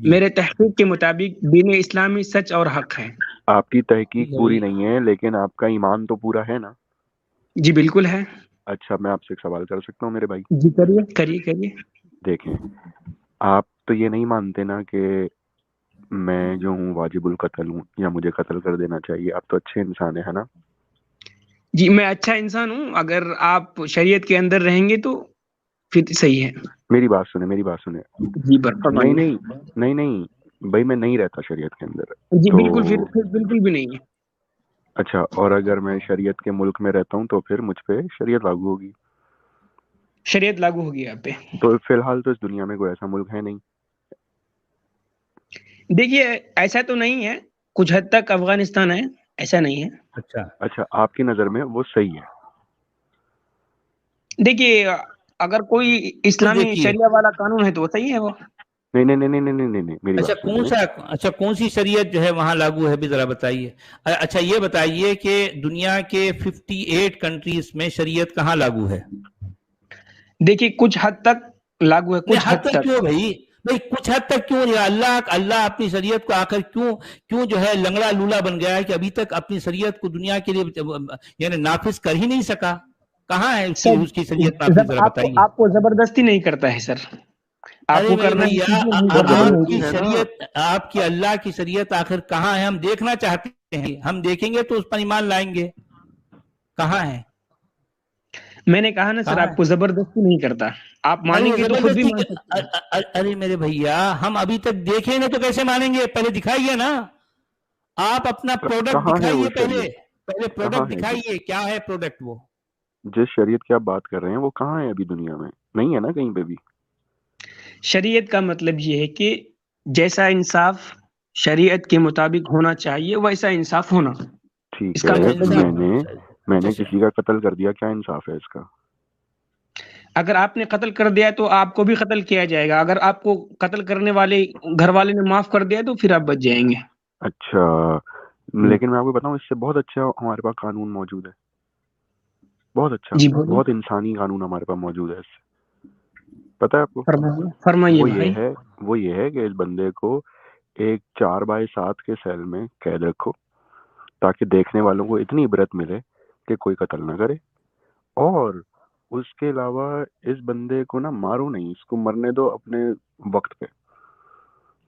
میرے تحقیق کے مطابق دین اسلامی سچ اور حق ہے. آپ کی تحقیق پوری نہیں ہے لیکن آپ کا ایمان تو پورا ہے نا؟ جی بالکل ہے. اچھا، میں آپ سے ایک سوال کر سکتا ہوں میرے بھائی؟ جی کریے. دیکھیں، آپ تو یہ نہیں مانتے نا کہ میں جو ہوں واجب القتل ہوں یا مجھے قتل کر دینا چاہیے؟ آپ تو اچھے انسان ہیں نا؟ جی میں اچھا انسان ہوں. اگر آپ شریعت کے اندر رہیں گے تو پھر صحیح ہے. میری بات سنیں. جی نہیں بھائی میں نہیں رہتا شریعت کے اندر جی تو بالکل، پھر بالکل بھی نہیں ہے. اچھا، اور اگر میں شریعت کے ملک میں رہتا ہوں تو پھر مجھ پہ شریعت لاگو ہوگی. شریعت لاگو ہوگی آپ پہ. تو فی الحال تو اس دنیا میں کوئی ایسا ملک ہے نہیں. دیکھیے ایسا تو نہیں ہے، کچھ حد تک افغانستان ہے، ایسا نہیں ہے. اچھا آپ کی نظر میں وہ صحیح ہے؟ دیکھیے اگر کوئی اسلامی دیکھیے شریعہ والا قانون ہے تو وہ صحیح ہے وہ. نہیں نہیں نہیں نہیں نہیں نہیں، میری اچھا بات سنیں. کون سی شریعت جو ہے وہاں لاگو ہے بھی ذرا بتائیے. اچھا یہ بتائیے کہ دنیا کے 58 کنٹریز میں شریعت کہاں لاگو ہے؟ دیکھیے کچھ حد تک لاگو ہے، کچھ حد تک. کیوں بھائی کچھ حد تک کیوں؟ اللہ اپنی شریعت کو آخر کیوں جو ہے لنگڑا لولا بن گیا ہے کہ ابھی تک اپنی شریعت کو دنیا کے لیے یعنی نافذ کر ہی نہیں سکا؟ کہاں ہے اس کی شریعت نافذ؟ ذرا بتائیے. آپ کو زبردستی نہیں کرتا ہے سر، آپ ارے کو میرے کرنا ہے بھیا آپ کی زبردستی ہے نا. شریعت، آپ کی اللہ کی شریعت آخر کہاں ہے؟ ہم دیکھنا چاہتے ہیں، ہم دیکھیں گے تو اس پر ایمان لائیں گے. کہاں ہے؟ میں نے کہا نا سر آپ کو زبردستی نہیں کرتا، آپ مانیں گے تو خود بھی مان سکتے ہیں. ارے میرے بھیا ہم ابھی تک دیکھیں نہیں تو کیسے مانیں گے؟ پہلے دکھائیے نا، آپ اپنا پروڈکٹ کہاں ہے وہ دکھائیے. شریعت؟ پہلے کہاں پروڈکٹ ہے دکھائیے، کیا ہے پروڈکٹ وہ؟ جس شریعت کی آپ بات کر رہے ہیں وہ کہاں ہے ابھی دنیا میں؟ نہیں ہے نا کہیں پہ بھی. شریعت کا مطلب یہ ہے کہ جیسا انصاف شریعت کے مطابق ہونا چاہیے ویسا انصاف ہونا. ٹھیک اس ہے، کا مطلب یہ میں نے کسی کا قتل کر دیا، کیا انصاف ہے اس کا؟ اگر آپ نے قتل کر دیا تو آپ کو بھی قتل کیا جائے گا، اگر آپ کو قتل کرنے والے گھر والے نے معاف کر دیا تو پھر آپ بچ جائیں گے. اچھا، لیکن میں آپ کو بتاؤں اس سے بہت اچھا ہمارے پاس قانون موجود ہے، بہت اچھا، جی بولیے، بہت انسانی قانون ہمارے پاس موجود ہے. اس سے پتہ ہے آپ کو فرمائیے وہ بھائی. یہ ہے کہ اس بندے کو ایک 4x7 کے سیل میں قید رکھو تاکہ دیکھنے والوں کو اتنی عبرت ملے کہ کوئی قتل نہ کرے، اور اس کے علاوہ اس بندے کو نا مارو نہیں، اس کو مرنے دو اپنے وقت پہ.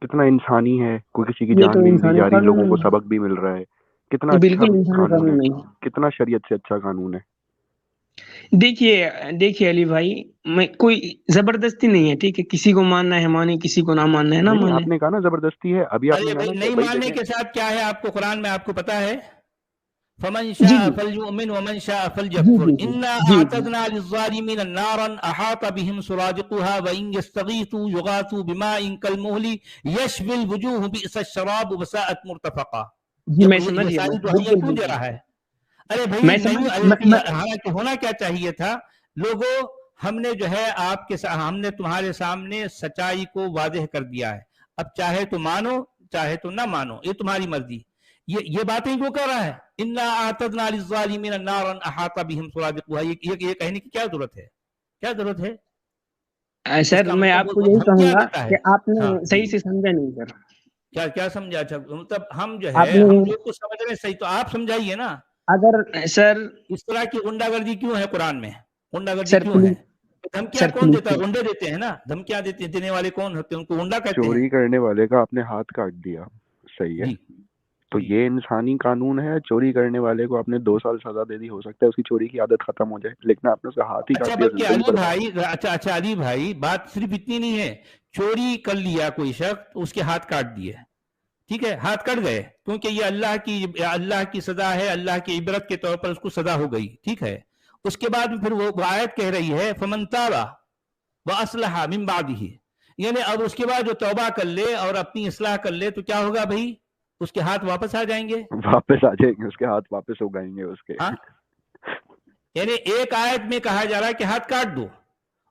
کتنا انسانی ہے، کوئی کسی کی یہ تو جان بھی نہیں انسانی جا رہی، قانون لوگوں کو نہیں سبق بھی مل رہا ہے. کتنا ہے، یہ اچھا بالکل انسانی قانون ہے، قانون نہیں ہے. کتنا شریعت سے اچھا قانون ہے. دیکھیے علی بھائی، میں کوئی زبردستی نہیں ہے، ٹھیک ہے، کسی کو ماننا ہے مانے، کسی کو نہ ماننا ہے نہ نہیں مانے. آپ نے کہا نا زبردستی ہے، ابھی آپ نے ارے کہا بھائی نا کہ نہیں بھائی ماننے دیکھیں. کے ساتھ کیا ہے آپ کو قرآن میں آپ کو پتا ہے؟ فمن جی شاء جی فلیؤمن ومن شاء جی فلیکفر جی جی انا جی جی اعتدنا للظالمین نارا احاط بهم سرادقها وان يستغيثوا يغاثوا بماء كالمهل يشوي الوجوه بئس الشراب وساءت مرتفقا. جی میں یہ سمجھ گیا، ساری دعائیاں بالکل کیوں دے بالکل رہا ہے؟ ارے بھائی میں سمجھ نہیں، حالانکہ ہونا کیا چاہیے تھا؟ لوگوں ہم نے جو ہے ہم نے تمہارے سامنے سچائی کو واضح کر دیا ہے، اب چاہے تو مانو چاہے تو نہ مانو، یہ تمہاری مرضی. یہ باتیں کیوں کر رہا ہے؟ انا اعتدنا للظالمین نارا احاط بهم سرادقها، یہ کہنے کی کیا ضرورت ہے؟ کیا ضرورت ہے؟ اس سر کا میں مطلب آپ کو وہ یہی دھمکیاں کہوں گا دیتا ہے. کہ آپ نے ہاں جی، صحیح سے سمجھا نہیں سر. کیا سمجھا؟ اچھا مطلب ہم جو آپ ہے نے ہم جو کچھ سمجھ رہے ہیں صحیح، تو آپ سمجھائیے نا. اگر سر اس طرح کی غنڈہ گردی کیوں ہے قرآن میں؟ غنڈہ گردی سر کیوں ہے؟ پلیز دھمکیاں سر کون دیتا ہے؟ پلیز غنڈے دیتے ہیں نا. دھمکیاں دینے والے کون ہوتے ہیں؟ ان کو غنڈہ کہتے ہیں. چوری کرنے والے کا آپ نے ہاتھ کاٹ دیا، صحیح ہے، جی تو یہ انسانی قانون ہے. چوری کرنے والے کو آپ نے 2 سال سزا دے دی، ہو سکتا ہے اس کی چوری کی عادت ختم ہو جائے، لیکن آپ نے اس کا ہاتھ ہی اچھا کاٹ دیا، بلکہ زندگی علی برباد. بھائی، اچھا علی بھائی، بات صرف اتنی نہیں ہے. چوری کر لیا کوئی شخص، اس کے ہاتھ کاٹ دیے، ٹھیک ہے، ہاتھ کٹ گئے کیونکہ یہ اللہ کی سزا ہے، اللہ کی عبرت کے طور پر اس کو سزا ہو گئی، ٹھیک ہے. اس کے بعد پھر وہ آیت کہہ رہی ہے فمن تاب واصلح من بعدہ، یعنی اب اس کے بعد جو توبہ کر لے اور اپنی اصلاح کر لے تو کیا ہوگا بھائی؟ اس کے ہاتھ واپس آ جائیں گے. واپس آ جائیں گے، اس کے ہاتھ واپس ہو گائیں گے اس کے. ہاں، یعنی ایک آیت میں کہا جا رہا ہے کہ ہاتھ کاٹ دو،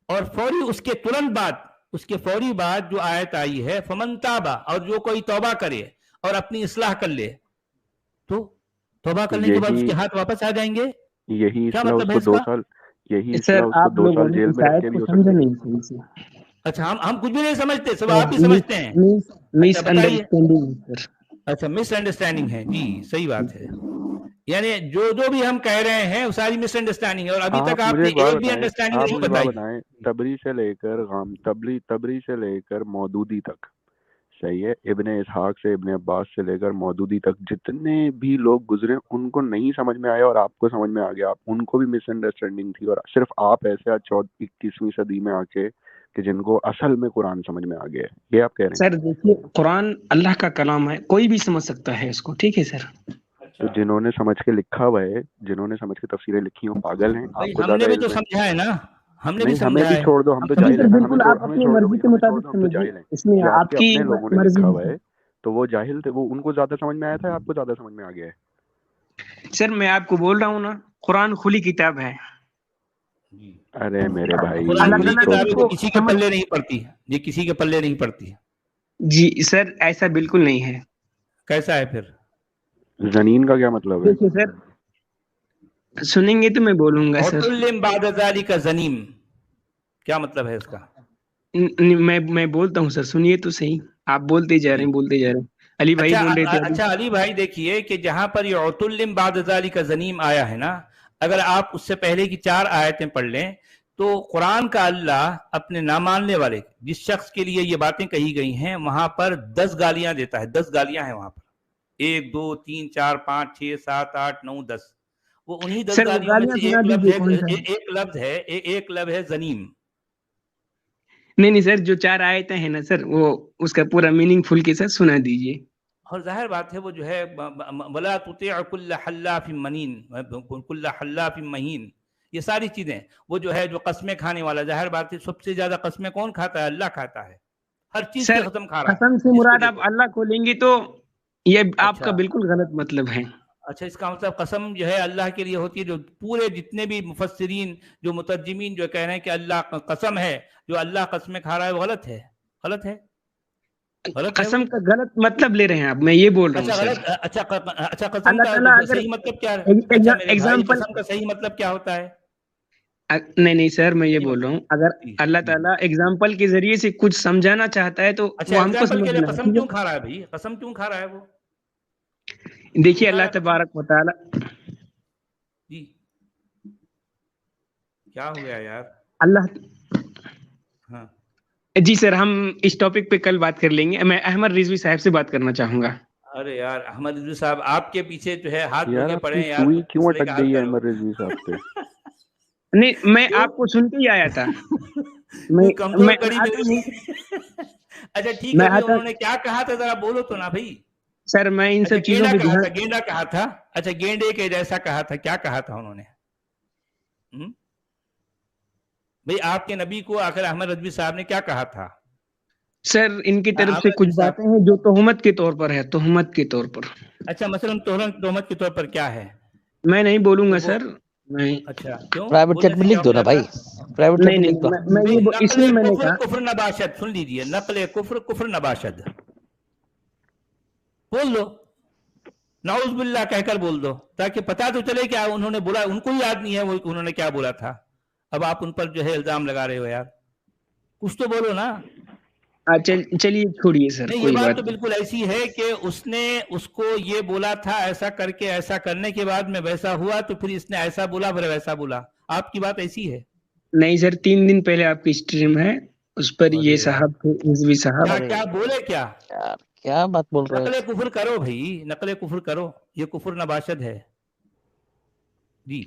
اور فوری اس کے ترنت بعد، اس کے فوری بعد جو آیت آئی ہے فمن تابا، اور جو کوئی توبہ کرے اور اپنی اصلاح کر لے تو توبہ کرنے کے بعد اس کے ہاتھ واپس آ جائیں گے. یہی کیا اصلاح اس مطلب ہے کو اس 2 کا؟ سال، یہی سر اصلاح اس کو آپ 2 لوگوں سال نے جیل اس میں رکھ کے آیت بھی کو ہو سمجھا سکتی تھی. نہیں صحیح سے. اچھا ہم کچھ بھی نہیں سمجھتے، سب آپ ہی سمجھتے ہیں. اچھا مس بتائیے. انڈرسٹینڈنگ سر. اچھا مس انڈرسٹینڈنگ ہے، جی صحیح بات ہے. یعنی جو بھی ہم کہہ رہے ہیں وہ ساری مس انڈرسٹینڈنگ ہے، اور ابھی تک آپ آپ مجھے نے ایک بات ایک بھی بتائیں، انڈرسٹینڈنگ آپ نہیں مجھے بات بتائی. بتائیں، تبری سے لے کر تبری سے لے کر مودودی تک، صحیح ہے، ابن اسحاق سے ابن عباس سے لے کر مودودی تک جتنے بھی لوگ گزرے ان کو نہیں سمجھ میں آیا اور آپ کو سمجھ میں آ گیا. ان کو بھی مس انڈرسٹینڈنگ تھی، اور صرف آپ ایسے 21ویں صدی میں آ کے کہ جن کو اصل میں قرآن سمجھ میں آ گیا ہے. یہ آپ کہہ رہے ہیں؟ سر دیکھیے قرآن اللہ کا کلام ہے, کوئی بھی سمجھ سکتا ہے اس کو, ٹھیک ہے سر. تو جنہوں نے سمجھ کے لکھا ہوا ہے, جنہوں نے سمجھ کے تفسیریں لکھی ہوں, پاگل ہیں؟ آپ کو ہم نے زیادہ بھی تو علم ہے؟ سمجھا ہے نا, ہم نے بھی نہیں, ہمیں سمجھا بھی ہے. چھوڑ دو, ہم تو جی جاہل سر ہیں. بالکل, آپ اپنی مرضی کے مطابق ہم تو سمجھیے, جاہل ہیں. اس میں جو آپ آپ کے کی اپنے لوگوں نے مرضی لکھا ہوا ہے. ہے تو وہ جاہل تھے, وہ ان کو زیادہ سمجھ میں آیا تھا, آپ کو زیادہ سمجھ میں آ گیا ہے. سر میں آپ کو بول رہا ہوں نا, قرآن کھلی کتاب ہے. ارے میرے بھائی, قرآن اللہ کھلی تعالیٰ نے کتاب اس ہے کو تو کسی کے سمجھ, پلے نہیں پڑتی, یہ کسی کے پلے نہیں پڑتی. جی سر ایسا بالکل نہیں ہے. کیسا ہے پھر؟ زنین کا کیا مطلب ہے؟ دیکھیے سر, سنیں گے تو میں بولوں گا سر. عتل بعد ذلک زنیم, کیا مطلب ہے اس کا؟ میں بولتا ہوں سر, سنیے تو صحیح. آپ بولتے جا رہے ہیں, بولتے جا رہے ہیں. علی بھائی بول رہے تھے. اچھا علی بھائی دیکھیے کہ جہاں پر یہ عتل بعد ذلک زنیم آیا ہے نا, اگر آپ اس سے پہلے کی 4 آیتیں پڑھ لیں تو قرآن کا اللہ اپنے نہ ماننے والے جس شخص کے لیے یہ باتیں کہی گئی ہیں وہاں پر 10 گالیاں دیتا ہے. 10 گالیاں ہیں وہاں پر, 1 2 3 4 5 6 7 8 9 10. وہ انہی 10 سر وہ گالیوں میں گالیاں سے سنا دیجیے کون سا ہے. ایک لفظ ہے زنیم. نہیں سر, جو 4 آیتیں ہیں نا سر, وہ اس کا پورا میننگ فل کے ساتھ سنا دیجیے. اور ظاہر بات ہے وہ جو ہے وَلَا تُطِعْ كُلَّ حَلَّافٍ مَّنِينٍ, كُلَّ حَلَّافٍ مَّهِينٍ, یہ ساری چیزیں. وہ جو ہے جو قسمیں کھانے والا, ظاہر بات ہے سب سے زیادہ قسمیں کون کھاتا ہے؟ اللہ کھاتا ہے. ہر چیز کی سر قسم کھا رہا ہے. قسم سے جس کو مراد آپ دیکھو. اللہ کو لیں گے تو یہ آپ کا اچھا بالکل غلط مطلب ہے. اچھا, اس کا مطلب قسم جو ہے اللہ کے لیے ہوتی ہے. جو پورے جتنے بھی مفسرین, جو مترجمین جو کہہ رہے ہیں کہ اللہ قسم ہے, جو اللہ قسمیں کھا رہا ہے وہ غلط ہے. غلط ہے, غلط ہے وہ. قسم کا غلط مطلب لے رہے ہیں آپ, میں یہ بول رہا ہوں اچھا سر. غلط, اچھا قسم اللہ کا تعالیٰ اگر صحیح مطلب کیا ہے؟ اچھا میرے بھائی, ایگزامپل, قسم کا صحیح مطلب کیا ہوتا ہے؟ نہیں سر, میں یہ صحیح بول رہا مطلب ہوں, اگر اللہ تعالیٰ ایگزامپل کے ذریعے سے کچھ سمجھانا چاہتا ہے تو اچھا وہ ہم کو ایگزامپل کے لیے سمجھنا ہے, قسم ٹھیک کیوں کھا رہا ہے بھائی؟ قسم کیوں کھا رہا ہے وہ؟ ہے. دیکھیے کیوں کھا اللہ رہا ہے قسم؟ تبارک و تعالیٰ, جی کیا ہو گیا یار؟ اللہ, ہاں جی سر ہم اس ٹاپک پہ کل بات کر لیں گے. میں احمد رضوی صاحب سے بات کرنا چاہوں گا. ارے یار احمد رضوی صاحب, آپ کے پیچھے جو ہے ہاتھ دھو یار کے آپ پڑے کی ہیں یار, سوئی کچھ کیوں مسئلے کا اٹک حل گئی ہے کرو. احمد رضوی صاحب پہ؟ نہیں, میں آپ کو سن کے ہی آیا تھا. کوئی کمزور میں کڑی آتا مل نہیں, گئی. اچھا ٹھیک ہے, میں ابھی آتا انہوں نے کیا کہا تھا ذرا بولو تو نا بھائی. سر, میں ان اچھا سب چیزوں گینڈا پہ کہا دھیان, تھا, گینڈا کہا تھا. اچھا گینڈے کے جیسا کہا تھا, کیا کہا تھا انہوں نے؟ بھئی آپ کے نبی کو آخر احمد رضوی صاحب نے کیا کہا تھا؟ سر ان کی طرف احمد سے کچھ رضوی صاحب, باتیں ہیں جو تہمت کے طور پر ہے, تہمت کے طور پر. اچھا مثلا تہمت کے طور پر کیا ہے؟ میں نہیں بولوں گا تو وہ, سر. میں اچھا کیوں پرائیویٹ بولنے چیٹ سے میں کیا لکھ ہو دو نا جاتا بھائی, ہے؟ پرائیویٹ چیٹ نہیں میں لکھ دو. میں بھئی یہ اس نقل لیے میں نے کفر کہا, کفر نباشد, سن لیجئے, نقل کفر کفر نباشد بول دو, نعوذ باللہ کہہ کر بول دو, تاکہ پتہ تو چلے کہ انہوں نے بولا, ان کو یاد نہیں ہے وہ انہوں نے کیا بولا تھا. اب آپ ان پر جو ہے الزام لگا رہے ہو یار, کچھ تو بولو نا. چلیے چھوڑیے سر, نہیں, یہ کوئی بات بات تو نہیں. بالکل ایسی ہے کہ اس نے اس کو یہ بولا تھا, ایسا کر کے ایسا کرنے کے بعد میں ویسا ہوا, تو پھر اس نے ایسا بولا پھر ویسا بولا. آپ کی بات ایسی ہے؟ نہیں سر, 3 دن پہلے آپ کی اسٹریم ہے, اس پر یہ ارے یار, صاحب تھے, رضوی صاحب. ارے کیا بولے کیا؟ یار کیا بات بول رہے نقل ہو؟ کفر کرو بھائی, نقل کفر کرو, یہ کفر نباشد ہے. جی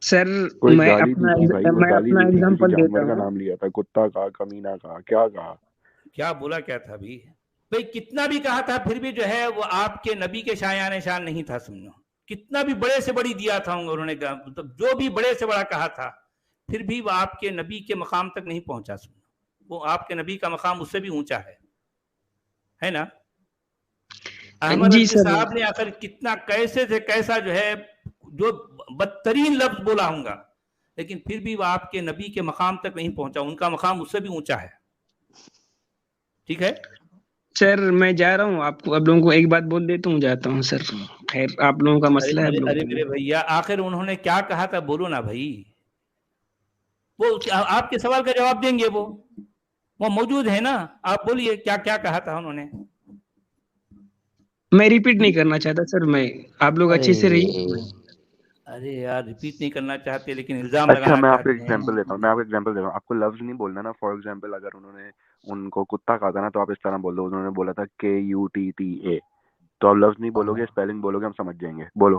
سر کوئی میں گالی دی اپنا تھی بھائی, کوئی گالی دی تھی, کسی اگزامپل دیتا جانور کا ہوں. نام لیا تھا, کتا کہا, کمینہ کہا, کیا کہا؟ کیا بولا کیا تھا بھی بھئی؟ کتنا بھی کہا تھا پھر بھی جو ہے وہ آپ کے نبی کے شایان شان نہیں تھا. سمجھو کتنا بھی بڑے سے بڑی دیا تھا انہوں نے, جو بھی بڑے سے بڑا کہا تھا, پھر بھی وہ آپ کے نبی کے مقام تک نہیں پہنچا. سمجھو وہ آپ کے نبی کا مقام اس سے بھی اونچا ہے نا. احمد جی رضوی سر, صاحب نے آخر کتنا کیسے سے کیسا جو ہے جو بدترین لفظ بولا ہوں گا, لیکن پھر بھی وہ آپ کے نبی کے مقام تک نہیں پہنچا. ان کا مقام اس سے بھی اونچا ہے. ٹھیک ہے سر میں جا رہا ہوں, آپ کو اب لوگوں کو ایک بات بول دیتا ہوں, جاتا ہوں سر. خیر آپ لوگوں کا مسئلہ ہے, اب ارے لوگوں میرے بھیا, آخر انہوں نے کیا کہا تھا بولو نا بھائی. وہ آپ کے سوال کا جواب دیں گے, وہ موجود ہے نا. آپ بولیے کیا کیا کہا تھا انہوں نے. میں ریپیٹ نہیں کرنا چاہتا سر, میں آپ لوگ ارے اچھے سے رہیے. ارے یار ریپیٹ نہیں کرنا چاہتے لیکن الزام اچھا لگانا میں آپ کو چاہتے ہیں. ایگزامپل دیتا ہوں, آپ کو لفظ نہیں بولنا نا. فار ایگزامپل اگر انہوں نے ان کو کتا کہا تھا نا, تو آپ اس طرح بول دو, انہوں نے بولا تھا KUTTA, تو آپ لفظ نہیں بولو گے, اسپیلنگ بولو گے, ہم سمجھ جائیں گے. بولو.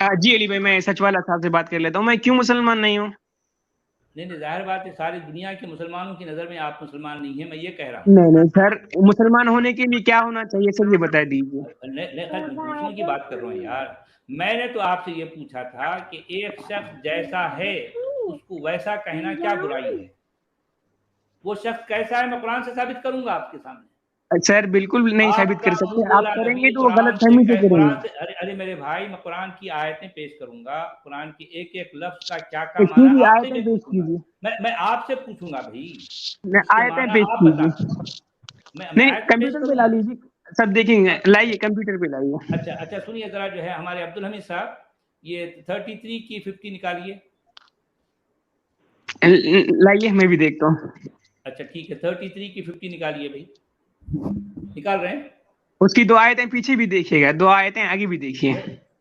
جی علی بھائی، میں سچ والا صاحب سے بات کر لیتا ہوں. میں کیوں مسلمان نہیں ہوں؟ نہیں ظاہر بات ہے ساری دنیا کے مسلمانوں کی نظر میں آپ مسلمان نہیں ہیں، میں یہ کہہ رہا ہوں. نہیں سر، مسلمان ہونے کے لیے کیا ہونا چاہیے سر، یہ بتا دیجیے. میں دوسروں کی بات کر رہا ہوں یار. میں نے تو آپ سے یہ پوچھا تھا کہ ایک شخص جیسا ہے اس کو ویسا کہنا کیا برائی ہے؟ وہ شخص کیسا ہے میں قرآن سے ثابت کروں گا آپ کے سامنے. سر بالکل نہیں ثابت آپ کر کا سکتے. منہ آپ بولا کریں نبی گے تو وہ قرآن غلط فہمی سے کریں قرآن گے. سے ارے میرے بھائی، میں قرآن کی آیتیں پیش کروں گا، قرآن کی ایک ایک لفظ کا کیا اس کی معنی بھی آپ سے آیتیں میں پیش پوچھوں گا. کیجیے. میں آپ سے پوچھوں گا بھائی، میں اس کے آیتیں معنی پیش آپ بتا کیجیے. دیں. میں نہیں، آیتیں پیش کمپیوٹر پہ کروں لا گا. لیجیے، سب دیکھیں گے. لائیے کمپیوٹر پہ لائیے. اچھا سنیے ذرا، جو ہے ہمارے عبدالحمید صاحب یہ 33 کی 50 نکالیے. لائیے، میں بھی دیکھتا ہوں. اچھا ٹھیک ہے، 33 کی 50 نکالیے بھائی. نکال رہے ہیں؟ اس کی 2 آیتیں پیچھے بھی دیکھیے گا، 2 آیتیں آگے بھی دیکھیے.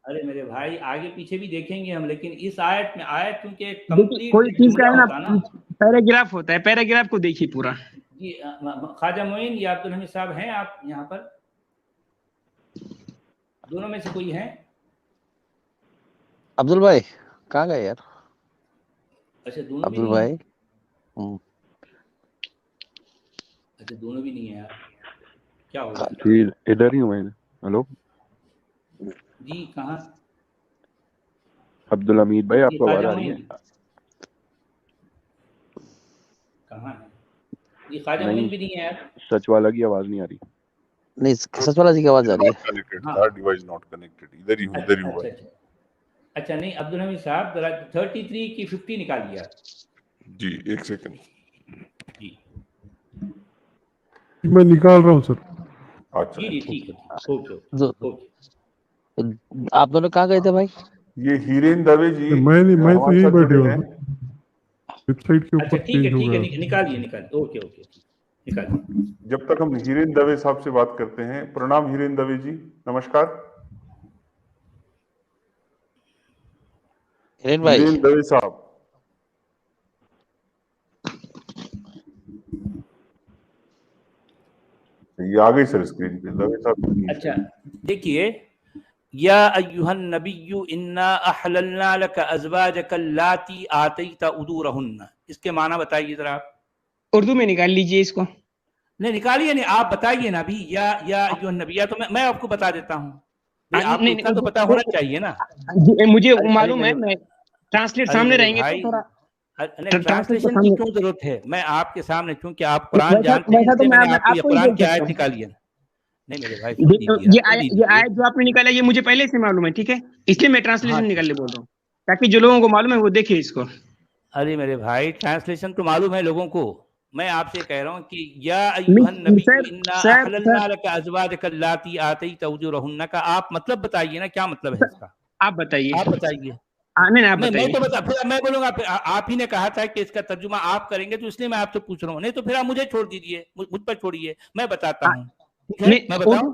ارے میرے بھائی آگے پیچھے بھی دیکھیں گے ہم، لیکن اس آیت میں آیت کیونکہ دیکھیے، کمپلیٹ کوئی ایک چیز کا جملہ ہے ہوتا نا، پیراگراف ہوتا ہے، پیراگراف کو دیکھیے پورا. جی خواجہ معین یا عبدالحمید صاحب ہیں آپ یہاں پر؟ دونوں میں سے کوئی ہیں؟ عبدال بھائی کہاں گئے یار؟ اچھا دونوں بھی عبدال نہیں ہیں. بھائی اچھا دونوں بھی نہیں ہیں یار، کیا ہو گیا؟ جی ادھر ہی ہوں میں. ہلو جی کہاں؟ عبدالحمید بھائی، آپ جی کو آواز خواجہ آ رہی ہے؟ معین کہاں ہے؟ جی خواجہ نہیں، معین بھی نہیں ہے یار. سچ والا کی آواز نہیں آ رہی. نہیں، سچ والا جی کی آواز آ رہی ہے. ہاں. That device not connected. ادھر ہی ہوں اچھا بھائی. اچھا نہیں عبدالحمید صاحب ذرا 33 کی 50 نکالیے آپ. جی ایک سیکنڈ. جی میں نکال رہا ہوں سر. اچھا جی ٹھیک ہے، اوکے. آپ دونوں کہاں گئے تھے بھائی؟ یہ ہیرین دوے جی میں تو ہمارے یہی ساتھ بیٹھے جڑے ہوا ہیں. ویب سائٹ کے اچھا اوپر ٹھیک چینج ہو ہے، گیا. نکالیے. اوکے نکالیے. جب تک ہم ہیرین دوے صاحب سے بات کرتے ہیں. پرنام ہیرین دوے جی، نمسکار. ہرین بھائی ہیرین دوے صاحب. یہ آ گئی سر اسکرین پہ. دوے صاحب اچھا دیکھیے، یا ایھا النبی انا احللنا لک ازواجک اللاتی آتیت اجورہن، اس کے معنی بتائیے ذرا آپ. اردو میں نکال لیجیے اس کو. نہیں نکالیے نہیں، آپ بتائیے نا ابھی. یا ایھا النبی، یا تو میں آپ کو بتا دیتا ہوں. آپ کو اتنا تو پتا ہونا چاہیے نا. مجھے ارے معلوم ہے، میں ٹرانسلیٹ ارے سامنے میرے رہیں گے تو بھائی، تھوڑا ٹرانسلیٹ کو ٹرانسلیشن کی سامنے. کیوں ضرورت ہے؟ میں آپ کے سامنے، چونکہ آپ قرآن جانتے ہیں ویسا اس تو لیے میں نے آپ کو یہ کو ہی قرآن بول کی سکتا آیت ہوں. نکالی ہے. نہیں میرے بھائی سن لیجیے، یہ آیت جو آپ نے نکالا یہ مجھے پہلے سے معلوم ہے، ٹھیک ہے، اس لیے میں ٹرانسلیشن نکالنے بول رہا ہوں تاکہ جو لوگوں کو معلوم ہے وہ دیکھیں اس کو. ارے میرے بھائی ٹرانسلیشن تو معلوم ہے لوگوں کو. میں آپ سے کہہ رہا ہوں کہ یا ایھا النبی انا احللنا لک ازواجک اللاتی آتیت اجورہن کا آپ مطلب بتائیے نا، کیا مطلب ہے اس کا؟ آپ بتائیے. آپ بتائیے. آپ میں بتائیے. تو بتا، پھر میں بولوں گا. آپ ہی نے کہا تھا کہ اس کا ترجمہ آپ کریں گے، تو اس لیے میں آپ سے پوچھ رہا ہوں. نہیں تو پھر آپ مجھے چھوڑ دیجیے، مجھ پر چھوڑیے، میں بتاتا ہوں. ٹھیک ہے میں بتاؤں؟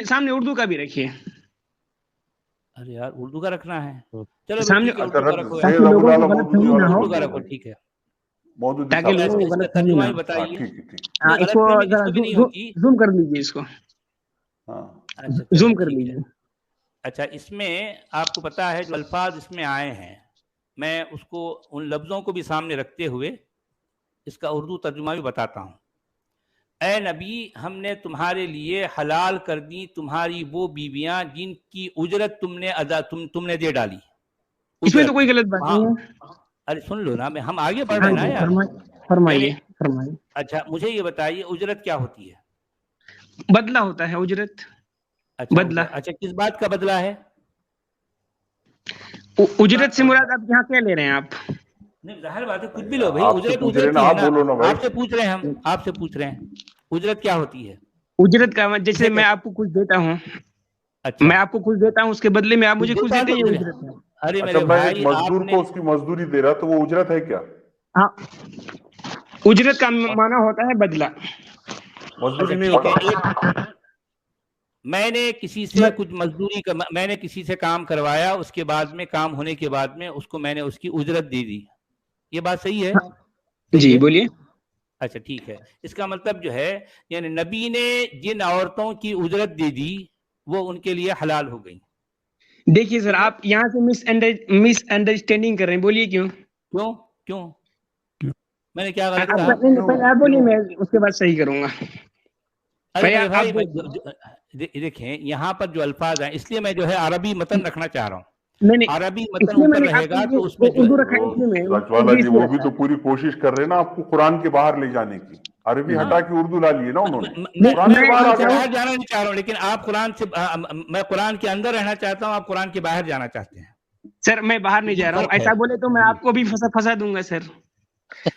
سامنے اردو کا بھی رکھیے. ارے یار اردو کا رکھنا ہے، چلو بھائی سامنے، ٹھیک ہے اردو کا رکھو یار. تاکہ لوگوں کو غلط فہمی نہ ہو. اردو کا رکھو ٹھیک ہے. مودودی تاکہ صاحب لوگوں کو اس کا غلط فہمی ترجمہ نہ بھی ہو. بتائیے. ٹھیک ہے. نہیں اس غلط کو فہمی کس ذرا کو بھی نہیں ہوتی. زوم کر لیجیے اس کو. ہاں اچھا چلو زوم کر ٹھیک ہے. لیجیے. اچھا اس میں آپ کو پتا ہے جو الفاظ اس میں آئے ہیں، میں اس کو ان لفظوں کو بھی سامنے رکھتے ہوئے اس کا اردو ترجمہ بھی بتاتا ہوں. اے نبی، ہم نے تمہارے لیے حلال کر دی تمہاری وہ بیویاں جن کی اجرت تم نے دے ڈالی. اس میں تو کوئی غلط بات نہیں ہے. ارے سن لو نا، ہم آگے بڑھ رہے ہیں نا یار. فرمائیے. اچھا مجھے یہ بتائیے اجرت کیا ہوتی ہے؟ بدلہ ہوتا ہے اجرت. بدلہ. اچھا کس بات کا بدلہ ہے؟ اجرت سے مراد آپ یہاں کیا لے رہے ہیں آپ؟ نہیں ظاہر بات ہے کچھ بھی لو بھائی، آپ سے اجرت پوچھ رہے اجرت نا، ہی ہے آپ نا. بولو نا بھائی. آپ سے پوچھ رہے ہیں ہم، آپ سے پوچھ رہے ہیں اجرت کیا ہوتی ہے. اجرت کا جیسے میں آپ کو کچھ دیتا ہوں، اچھا میں آپ کو کچھ دیتا ہوں، اس کے بدلے میں آپ مجھے کچھ دیتے ہیں، یہ اجرت ہے. ارے اچھا میرے میں ایک بھائی آپ مزدور نے، کو اس کی مزدوری دے رہا تو وہ اجرت ہے کیا؟ ہاں، اجرت کا معنی ہوتا ہے بدلہ. مزدوری اچھا نہیں ٹھیک ہوتا. ہے. میں نے کسی سے کچھ مزدوری کا، میں نے کسی سے کام کروایا، اس کے بعد میں کام ہونے کے بعد میں اس کو میں نے اس کی اجرت دے دی. یہ بات صحیح ہے؟ جی بولیے. اچھا ٹھیک ہے. اس کا مطلب جو ہے یعنی نبی نے جن عورتوں کی اجرت دے دی وہ ان کے لیے حلال ہو گئی. دیکھیے سر آپ یہاں سے مس انڈرسٹینڈنگ کر رہے ہیں, بولیے کیوں؟ کیوں میں نے کیا غلط آپ کہا؟ پہلے آپ بولیے, میں اس کے بعد صحیح کروں گا. ارے میرے بھائی دیکھیں یہاں پر جو الفاظ ہیں, اس لیے میں جو ہے عربی متن رکھنا چاہ رہا ہوں. نہیں عربی متن اوپر رہے گا تو اس میں اردو رکھا ہے, اس میں رجوالا جی وہ بھی تو پوری کوشش کر رہے ہیں نا آپ کو قرآن کے باہر لے جانے کی. عربی ہٹا کے اردو لا لیے نا انہوں نے, قرآن کے باہر آ باہر جانا نہیں چاہ رہا ہوں, لیکن آپ قرآن سے, میں قرآن کے اندر رہنا چاہتا ہوں, آپ قرآن کے باہر جانا چاہتے ہیں. سر میں باہر نہیں جا رہا ہوں, ایسا بولے تو میں آپ کو بھی پھنسا دوں گا سر.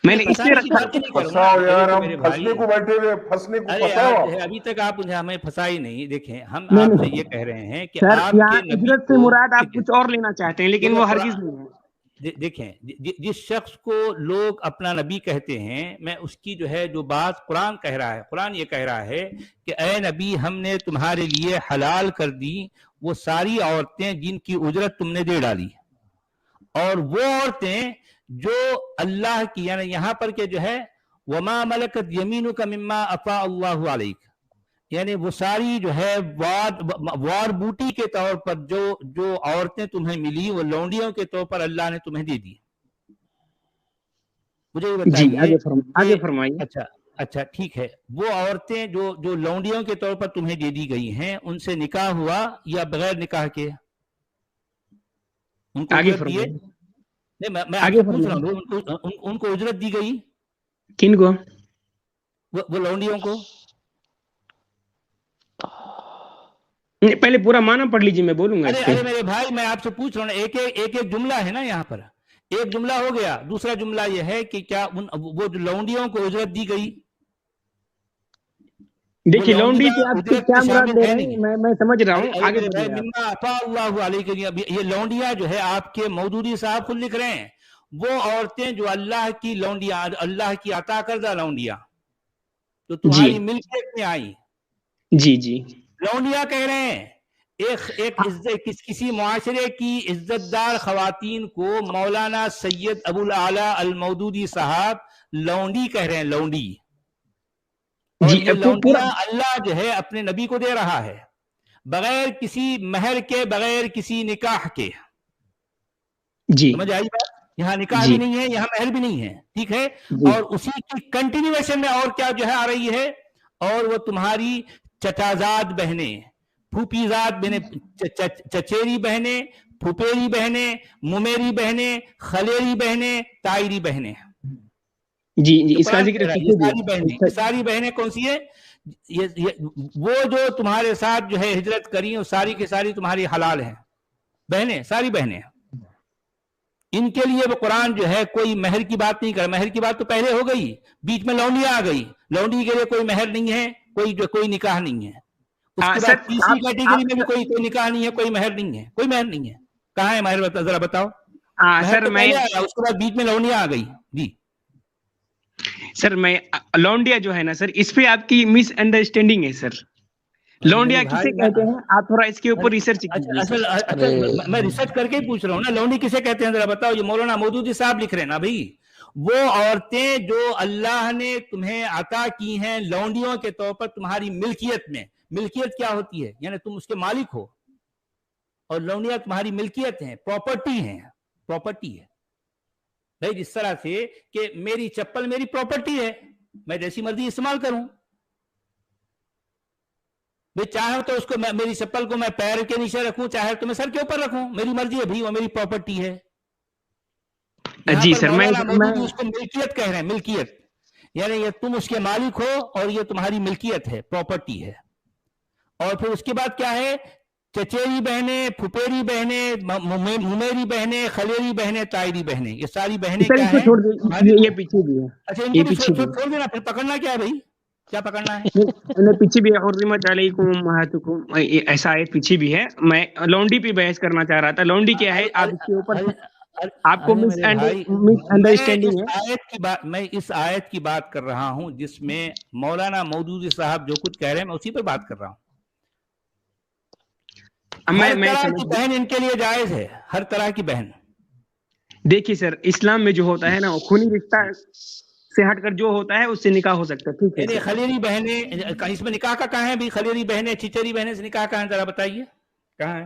میں نے اس لیے رکھا. پھنساؤ یار, ہم پھنسنے کو بیٹھے ہوئے, پھنسنے کو پھنساؤ. ابھی تک آپ ہمیں پھنسائی نہیں. دیکھیں ہم آپ سے یہ کہہ رہے ہیں کہ آپ یہاں کے نبی ہجرت سے مراد آپ کچھ اور لینا چاہتے ہیں, لیکن وہ ہرگز نہیں ہے. دیکھیں جس شخص کو لوگ اپنا نبی کہتے ہیں, میں اس کی جو ہے جو بات قرآن کہہ رہا ہے, قرآن یہ کہہ رہا ہے کہ اے نبی ہم نے تمہارے لیے حلال کر دی وہ ساری عورتیں جن کی اجرت تم نے دے ڈالی, اور وہ عورتیں جو اللہ کی, یعنی یہاں پر کہ جو ہے وما ملکت یمینک مما افاء اللہ علیک, یعنی وہ ساری جو ہے وار بوٹی کے طور پر جو عورتیں تمہیں ملی وہ لونڈیوں کے طور پر اللہ نے تمہیں دے دی. مجھے یہ بتائیے, آگے فرمائیے. اچھا ٹھیک ہے, وہ عورتیں جو لونڈیوں کے طور پر تمہیں دے دی گئی ہیں, ان سے نکاح ہوا یا بغیر نکاح کے؟ ان کو اجرت دیے؟ نہیں میں آپ سے پوچھ رہا ہوں, ان کو اجرت دی گئی؟ کن کو؟ وہ لونڈیوں کو. پہلے پورا معنی پڑھ لیجیے, میں بولوں گا. ارے میرے بھائی میں آپ سے پوچھ رہا ہوں, ایک جملہ ہے نا یہاں پر, ایک جملہ ہو گیا. دوسرا جملہ یہ ہے کہ کیا وہ جو لونڈیوں کو اجرت دی گئی؟ دیکھیے لونڈی سے آپ کیا مراد لے رہے ہیں, میں سمجھ رہا ہوں. آگے مما افاء اللہ علیہ, یہ لونڈیاں جو ہے آپ کے مودودی صاحب خود لکھ رہے ہیں, وہ عورتیں جو اللہ کی لونڈیاں, اللہ کی عطا کردہ لونڈیاں تو تمہاری ملکیت میں آئی. جی لونڈیاں کہہ رہے ہیں. کسی معاشرے کی عزت دار خواتین کو مولانا سید ابو الاعلیٰ المودودی صاحب لونڈی کہہ رہے ہیں, لونڈی. اور یہ لونڈیاں اللہ جو ہے اپنے نبی کو دے رہا ہے بغیر کسی مہر کے, بغیر کسی نکاح کے. سمجھ آئی بات؟ یہاں نکاح بھی نہیں ہے, یہاں مہر بھی نہیں ہے, ٹھیک ہے. اور اسی کی کنٹینیویشن میں اور کیا جو ہے آ رہی ہے, اور وہ تمہاری چچازاد بہنیں, پھوپھیزاد بہنیں, چچیری بہنیں, پھوپیری بہنیں, ممیری بہنیں, خلیری بہنیں, تائری بہنیں. جی اس کا ذکر ساری بہنیں کون سی ہیں؟ وہ جو تمہارے ساتھ جو ہے ہجرت کری وہ ساری کی ساری تمہاری حلال ہیں بہنیں, ساری بہنیں. ان کے لیے وہ قرآن جو ہے کوئی مہر کی بات نہیں کر, مہر کی بات تو پہلے ہو گئی, بیچ میں لونڈیاں آ گئی. لونڈی کے لیے کوئی مہر نہیں ہے, کوئی نکاح نہیں ہے. اس کے بعد تیسری کیٹیگری میں بھی کوئی نکاح نہیں ہے, کوئی مہر نہیں ہے, کوئی مہر نہیں ہے. کہاں ہے مہر, ذرا بتاؤ. سر میں اس کے بعد بیچ میں لونڈیاں آ گئی. جی سر میں لونڈیا جو ہے نا سر, اس پہ آپ کی مس انڈرسٹینڈنگ ہے سر. لونڈیا کسے کہتے ہیں, آپ تھوڑا اس کے اوپر ریسرچ کیجیے. میں ریسرچ کر کے ہی پوچھ رہا ہوں نا, لونڈی کسے کہتے ہیں ذرا بتاؤ. یہ مولانا مودودی صاحب لکھ رہے ہیں نا بھائی, وہ عورتیں جو اللہ نے تمہیں عطا کی ہیں لونڈیوں کے طور پر تمہاری ملکیت میں. ملکیت کیا ہوتی ہے؟ یعنی تم اس کے مالک ہو, اور لونڈیاں تمہاری ملکیت ہیں, پراپرٹی ہیں. پراپرٹی ہے بھائی, جس طرح سے کہ میری چپل میری پراپرٹی ہے, میں جیسی مرضی استعمال کروں. بھائی چاہے تو اس کو میری چپل کو میں پیر کے نیچے رکھوں, چاہے تو میں سر کے اوپر رکھوں, میری مرضی ہے بھائی, وہ میری پراپرٹی ہے. جی سر, میں اس کو ملکیت کہہ رہے ہیں. ملکیت یعنی یہ تم اس کے مالک ہو اور یہ تمہاری ملکیت ہے, پراپرٹی ہے. اور پھر اس کے بعد کیا ہے, چچیری بہنیں, پھپیری بہنیں, ممیری بہنیں, خلیری بہنیں, تائری بہنیں, یہ ساری بہنیں کیا ہیں؟ یہ پیچھے بھی ہے. اچھا ان کو چھوڑ دینا, پھر پکڑنا کیا ہے بھائی, کیا پکڑنا ہے؟ پیچھے بھی حرمت علیکم امہاتکم, ایسا آیت پیچھے بھی ہے. میں لونڈی پہ بحث کرنا چاہ رہا تھا. لونڈی کیا ہے, آپ اس کے اوپر آپ کو مس انڈرسٹینڈنگ ہے. میں اس آیت کی بات کر رہا ہوں جس میں مولانا مودودی صاحب جو کچھ کہہ رہے ہیں, میں اسی پر بات کر رہا ہوں. ہر طرح کی بہن ان کے لیے جائز ہے, ہر طرح کی بہن. دیکھیے سر, اسلام میں جو ہوتا ہے نا, وہ خونی رشتہ سے ہٹ کر جو ہوتا ہے اس سے نکاح ہو سکتا ہے, ٹھیک ہے. خلیری بہنیں, اس میں نکاح کا کہاں ہے بھی؟ خلیری بہنیں, چچیری بہنیں سے نکاح کہاں ہے, ذرا بتائیے کہاں ہے؟